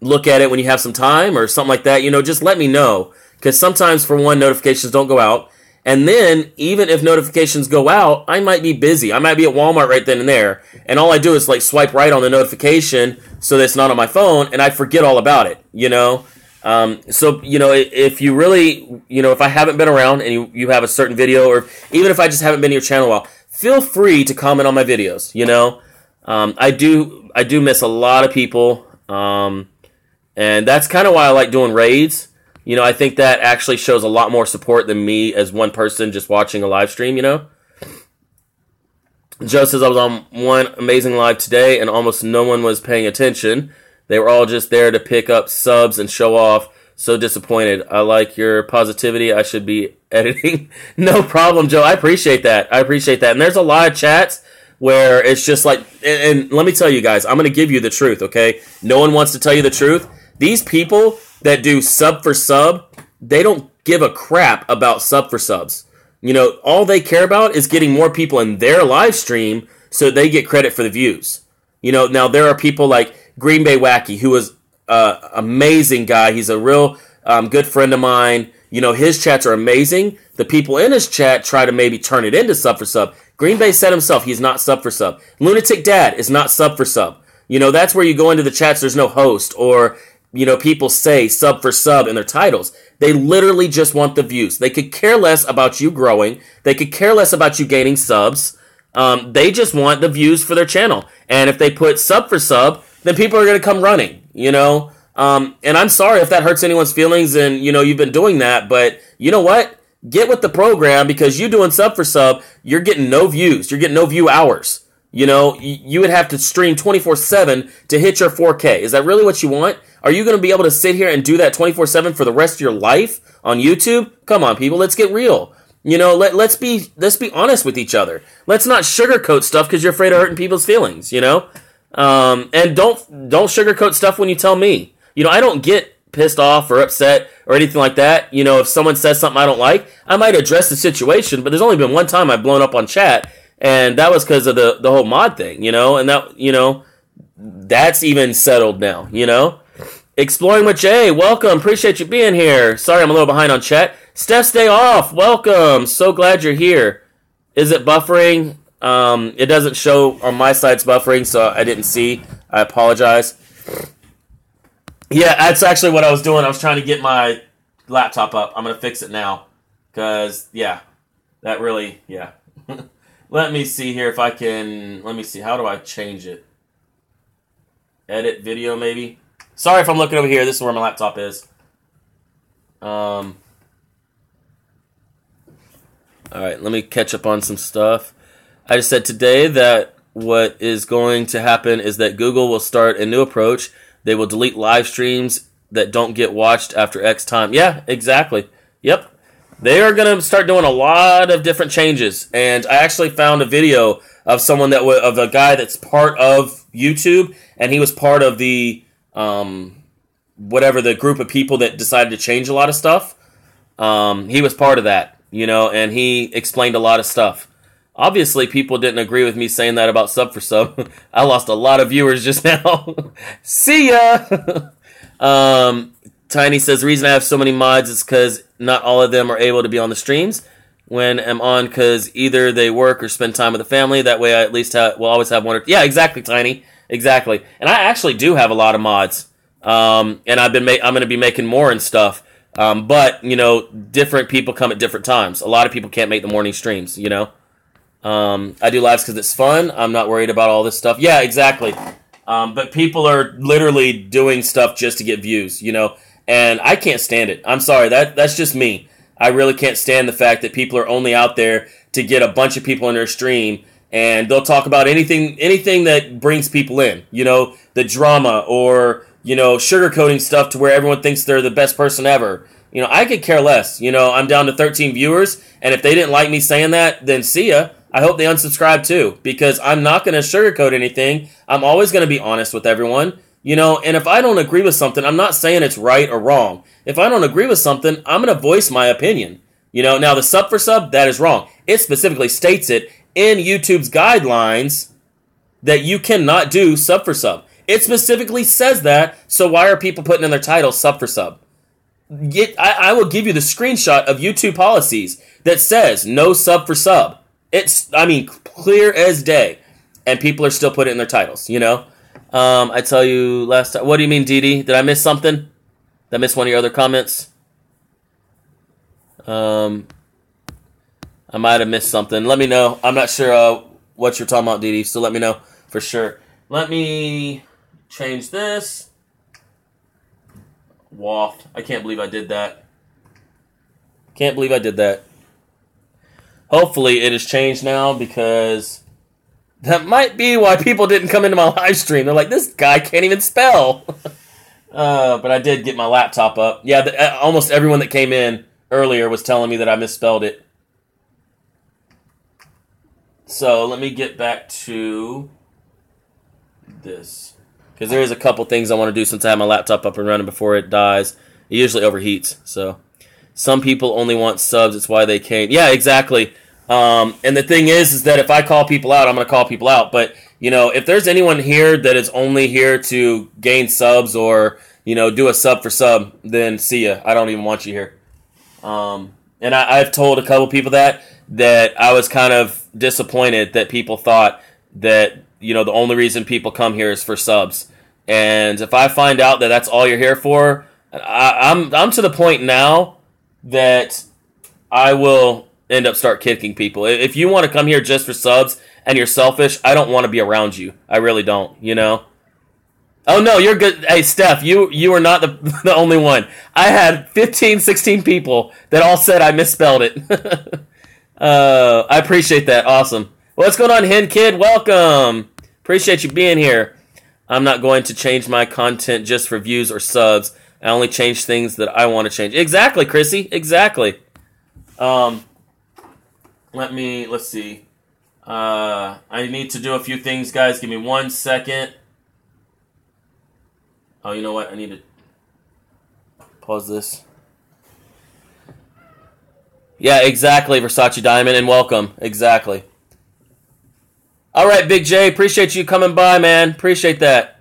look at it when you have some time or something like that. Just let me know. Because sometimes, for one, notifications don't go out. And then, even if notifications go out, I might be busy. I might be at Walmart right then and there. And all I do is swipe right on the notification so that it's not on my phone, and I forget all about it, So, if you really, if I haven't been around and you have a certain video, or even if I just haven't been to your channel a while, feel free to comment on my videos, I do miss a lot of people, and that's kind of why I like doing raids. I think that actually shows a lot more support than me as one person just watching a live stream, Joe says, I was on one amazing live today, and almost no one was paying attention. They were all just there to pick up subs and show off So disappointed. I like your positivity. I should be editing. No problem, Joe. I appreciate that. And there's a lot of chats where it's just like, and let me tell you guys, I'm going to give you the truth, okay? No one wants to tell you the truth. These people that do sub for sub, they don't give a crap about sub for subs. You know, all they care about is getting more people in their live stream so they get credit for the views. You know, now there are people like Green Bay Wacky, who is an amazing guy. He's a real good friend of mine. You know, his chats are amazing. The people in his chat try to maybe turn it into sub for sub. Green Bay said himself, he's not sub for sub. Lunatic Dad is not sub for sub. You know, that's where you go into the chats, there's no host, or, you know, people say sub for sub in their titles. They literally just want the views. They could care less about you growing. They could care less about you gaining subs. They just want the views for their channel. And if they put sub for sub, then people are going to come running, you know? And I'm sorry if that hurts anyone's feelings and, you know, you've been doing that. But you know what? Get with the program, because you doing sub for sub, you're getting no views. You're getting no view hours. You know, you would have to stream 24/7 to hit your 4K. Is that really what you want? Are you going to be able to sit here and do that 24/7 for the rest of your life on YouTube? Come on, people, let's get real. You know, let's be honest with each other. Let's not sugarcoat stuff because you're afraid of hurting people's feelings, you know? And don't sugarcoat stuff when you tell me. You know, I don't get pissed off or upset or anything like that. You know, if someone says something I don't like, I might address the situation, but there's only been one time I've blown up on chat, and that was because of the whole mod thing, you know? And that, you know, that's even settled now, you know? Exploring with Jay, welcome. Appreciate you being here. Sorry I'm a little behind on chat. Steph's Day Off, welcome. So glad you're here. Is it buffering? It doesn't show on my side it's buffering, so I didn't see. I apologize. Yeah, that's actually what I was doing. I was trying to get my laptop up. I'm going to fix it now. Because, yeah, that really, yeah. Let me see here if I can, let me see. How do I change it? Edit video, maybe? Sorry if I'm looking over here. This is where my laptop is. Alright, let me catch up on some stuff. I just said today that what is going to happen is that Google will start a new approach. They will delete live streams that don't get watched after X time. Yeah, exactly. Yep. They are going to start doing a lot of different changes. And I actually found a video of someone of a guy that's part of YouTube, and he was part of the whatever the group of people that decided to change a lot of stuff. He was part of that, you know, and he explained a lot of stuff. Obviously, people didn't agree with me saying that about sub for sub. I lost a lot of viewers just now. See ya! Tiny says, the reason I have so many mods is because not all of them are able to be on the streams when I'm on, because either they work or spend time with the family. That way I at least will always have one or... Yeah, exactly, Tiny. Exactly. And I actually do have a lot of mods. And I'm going to be making more and stuff. But, you know, different people come at different times. A lot of people can't make the morning streams, you know? I do lives because it's fun. I'm not worried about all this stuff. Yeah, exactly. But people are literally doing stuff just to get views, you know? And I can't stand it. I'm sorry. That's just me. I really can't stand the fact that people are only out there to get a bunch of people in their stream, and they'll talk about anything that brings people in, you know, the drama, or, you know, sugarcoating stuff to where everyone thinks they're the best person ever. You know, I could care less. You know, I'm down to 13 viewers, and if they didn't like me saying that, then see ya. I hope they unsubscribe too, because I'm not going to sugarcoat anything. I'm always going to be honest with everyone, you know, and if I don't agree with something, I'm not saying it's right or wrong. If I don't agree with something, I'm going to voice my opinion. You know, now the sub for sub, that is wrong. It specifically states it in YouTube's guidelines that you cannot do sub for sub. It specifically says that, so why are people putting in their title sub for sub? I will give you the screenshot of YouTube policies that says no sub for sub. It's, I mean, clear as day. And people are still putting it in their titles, you know? I tell you last time. What do you mean, Dee? Did I miss something? Did I miss one of your other comments? I might have missed something. Let me know. I'm not sure what you're talking about, Dee, so let me know for sure. Let me change this. Waft. I can't believe I did that. Can't believe I did that. Hopefully it has changed now, because that might be why people didn't come into my live stream. They're like, this guy can't even spell. But I did get my laptop up. Yeah, almost everyone that came in earlier was telling me that I misspelled it. So let me get back to this. Because there is a couple things I want to do since I have my laptop up and running before it dies. It usually overheats. So some people only want subs. It's why they came. Yeah, exactly. And the thing is that if I call people out, I'm going to call people out. But, you know, if there's anyone here that is only here to gain subs or, you know, do a sub for sub, then see ya. I don't even want you here. And I've told a couple people that I was kind of disappointed that people thought that, you know, the only reason people come here is for subs. And if I find out that that's all you're here for, I'm to the point now that I will end up start kicking people. If you want to come here just for subs and you're selfish, I don't want to be around you. I really don't, you know? Oh, no, you're good. Hey, Steph, you are not the only one. I had 15, 16 people that all said I misspelled it. I appreciate that. Awesome. What's going on, Hen Kid? Welcome. Appreciate you being here. I'm not going to change my content just for views or subs. I only change things that I want to change. Exactly, Chrissy. Exactly. Let's see. I need to do a few things, guys. Give me 1 second. Oh, you know what? I need to pause this. Yeah, exactly, Versace Diamond, and welcome. Exactly. All right, Big J, appreciate you coming by, man. Appreciate that.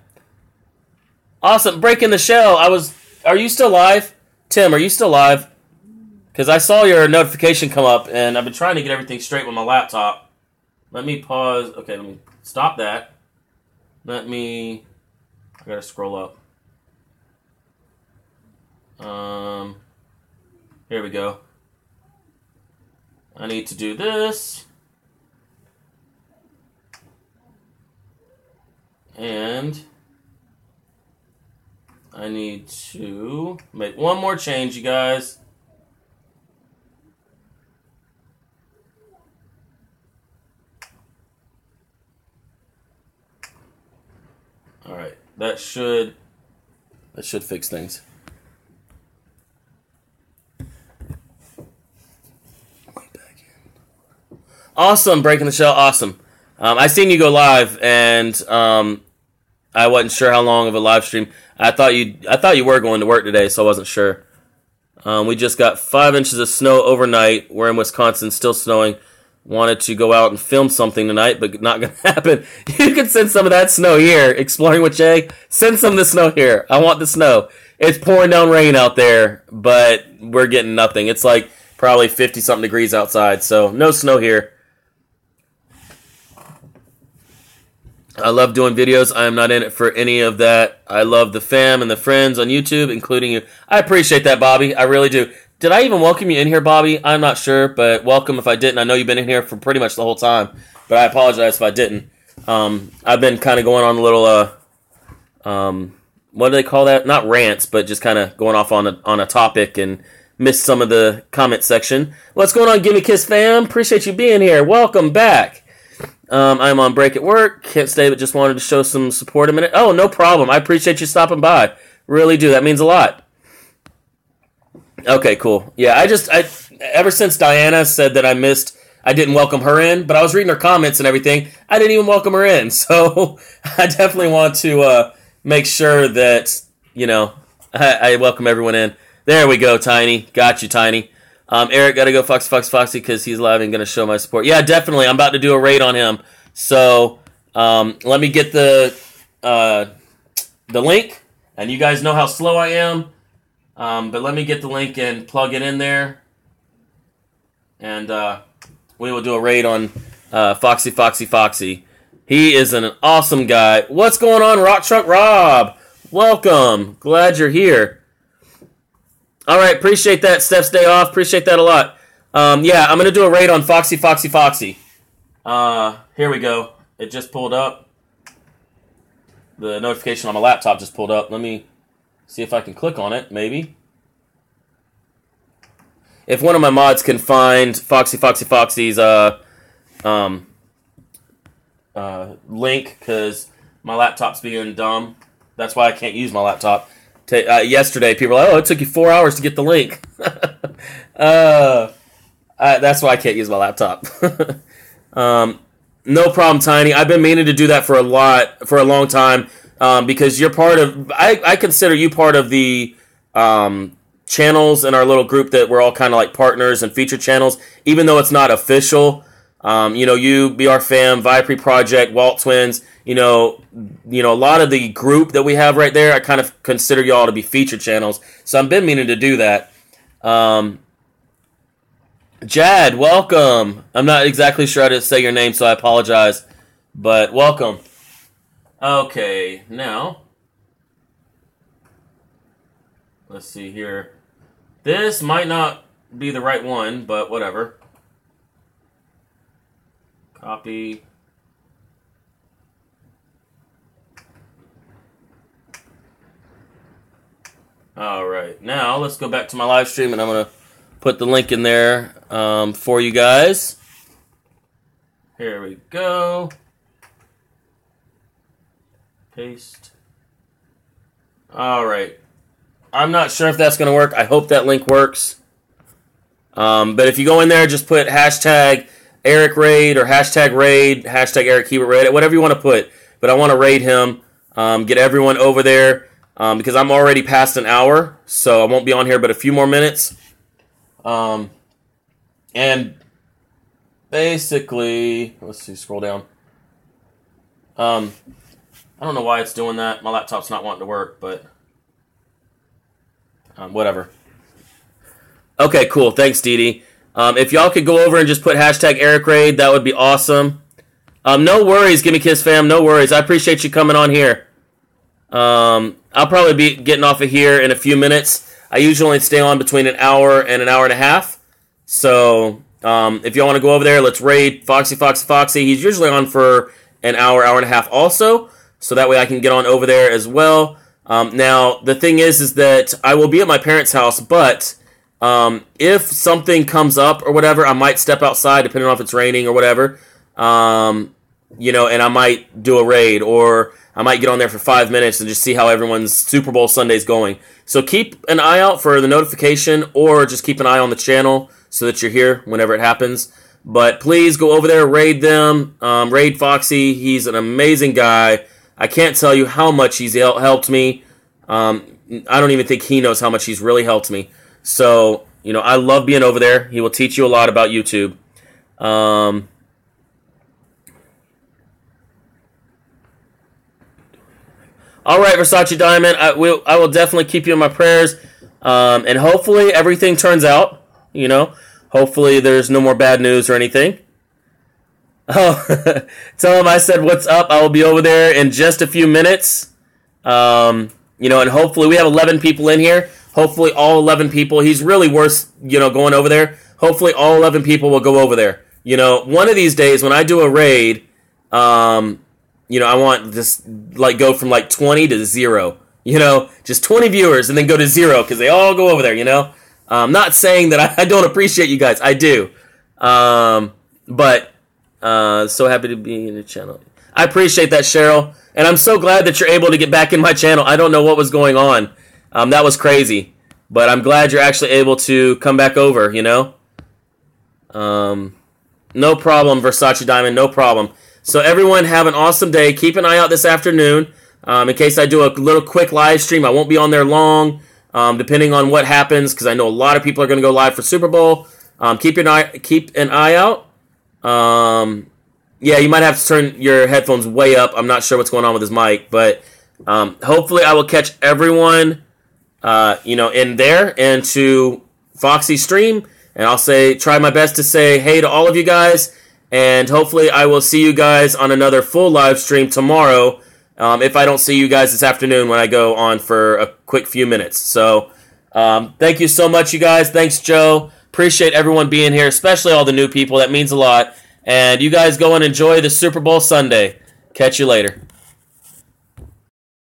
Awesome. Breaking the shell. Are you still live? Tim, are you still live? Because I saw your notification come up, and I've been trying to get everything straight with my laptop. Let me pause. Okay, let me stop that. I gotta scroll up. Here we go. I need to do this. And I need to make one more change, you guys. All right, that should fix things. Awesome, Breaking the Shell. Awesome. I seen you go live, and I wasn't sure how long of a live stream. I thought you were going to work today, so I wasn't sure. We just got 5 inches of snow overnight. We're in Wisconsin, still snowing. Wanted to go out and film something tonight, but not going to happen. You can send some of that snow here. Exploring with Jay, send some of the snow here. I want the snow. It's pouring down rain out there, but we're getting nothing. It's like probably 50-something degrees outside, so no snow here. I love doing videos. I am not in it for any of that. I love the fam and the friends on YouTube, including you. I appreciate that, Bobby. I really do. Did I even welcome you in here, Bobby? I'm not sure, but welcome if I didn't. I know you've been in here for pretty much the whole time, but I apologize if I didn't. I've been kind of going on a little, what do they call that? Not rants, but just kind of going off on a topic and missed some of the comment section. What's going on, Gimme Kiss fam? Appreciate you being here. Welcome back. I'm on break at work. Can't stay, but just wanted to show some support a minute. Oh, no problem. I appreciate you stopping by. Really do. That means a lot. Okay, cool. Yeah, I ever since Diana said that I didn't welcome her in, but I was reading her comments and everything. I didn't even welcome her in. So I definitely want to make sure that, you know, I welcome everyone in. There we go, Tiny. Got you, Tiny. Eric, gotta go Foxy, because he's live and gonna show my support. Yeah, definitely. I'm about to do a raid on him. So, let me get the link, and you guys know how slow I am. But let me get the link and plug it in there, and we will do a raid on Foxy. He is an awesome guy. What's going on, Rock Truck Rob? Welcome. Glad you're here. All right, appreciate that. Steph's day off. Appreciate that a lot. Yeah, I'm going to do a raid on Foxy. Here we go. It just pulled up. The notification on my laptop just pulled up. Let me see if I can click on it, maybe. If one of my mods can find Foxy's link, because my laptop's being dumb. That's why I can't use my laptop. Yesterday, people were like, "Oh, it took you 4 hours to get the link." That's why I can't use my laptop. No problem, Tiny. I've been meaning to do that for a long time, because you're part of. I consider you part of the channels in our little group that we're all kind of like partners and feature channels, even though it's not official. You, BR Fam, Vipree Project, Walt Twins. A lot of the group that we have right there, I kind of consider y'all to be feature channels. So I've been meaning to do that. Jad, welcome. I'm not exactly sure how to say your name, so I apologize. But welcome. Okay, now let's see here. This might not be the right one, but whatever. Copy. Alright, now let's go back to my live stream, and I'm going to put the link in there for you guys. Here we go. Paste. Alright. I'm not sure if that's going to work. I hope that link works. But if you go in there, just put hashtag Eric Raid or hashtag Raid, hashtag Eric Hebert Raid, whatever you want to put. But I want to raid him, get everyone over there, because I'm already past an hour, so I won't be on here but a few more minutes. And basically, let's see, scroll down. I don't know why it's doing that. My laptop's not wanting to work, but whatever. Okay, cool. Thanks, Dee Dee. If y'all could go over and just put hashtag Eric Raid, that would be awesome. No worries, Gimme Kiss fam. No worries. I appreciate you coming on here. I'll probably be getting off of here in a few minutes. I usually only stay on between an hour and a half. So if y'all want to go over there, let's raid Foxy. He's usually on for an hour and a half also. So that way I can get on over there as well. Now, the thing is that I will be at my parents' house, but if something comes up or whatever, I might step outside depending on if it's raining or whatever. And I might do a raid, or I might get on there for 5 minutes and just see how everyone's Super Bowl Sunday's going. So keep an eye out for the notification, or just keep an eye on the channel so that you're here whenever it happens. But please go over there, raid them, raid Foxy. He's an amazing guy. I can't tell you how much he's helped me. I don't even think he knows how much he's really helped me. So, I love being over there. He will teach you a lot about YouTube. All right, Versace Diamond, I will definitely keep you in my prayers, and hopefully everything turns out. Hopefully there's no more bad news or anything. Oh, tell him I said what's up. I will be over there in just a few minutes. And hopefully we have 11 people in here. Hopefully all 11 people. He's really worth going over there. Hopefully all 11 people will go over there. One of these days when I do a raid, I want this go from 20 to 0. Just 20 viewers and then go to 0 because they all go over there. I'm not saying that I don't appreciate you guys. I do. But so happy to be in the channel. I appreciate that, Cheryl. And I'm so glad that you're able to get back in my channel. I don't know what was going on. That was crazy. But I'm glad you're actually able to come back over, No problem, Versace Diamond. No problem. So everyone have an awesome day. Keep an eye out this afternoon. In case I do a little quick live stream. I won't be on there long, depending on what happens, because I know a lot of people are going to go live for Super Bowl. Keep an eye out. Yeah, you might have to turn your headphones way up. I'm not sure what's going on with his mic, but hopefully I will catch everyone, in there and to Foxy's stream, and I'll try my best to say hey to all of you guys, and hopefully I will see you guys on another full live stream tomorrow, if I don't see you guys this afternoon when I go on for a quick few minutes. So, thank you so much, you guys. Thanks, Joe. Appreciate everyone being here, especially all the new people. That means a lot. And you guys go and enjoy the Super Bowl Sunday. Catch you later.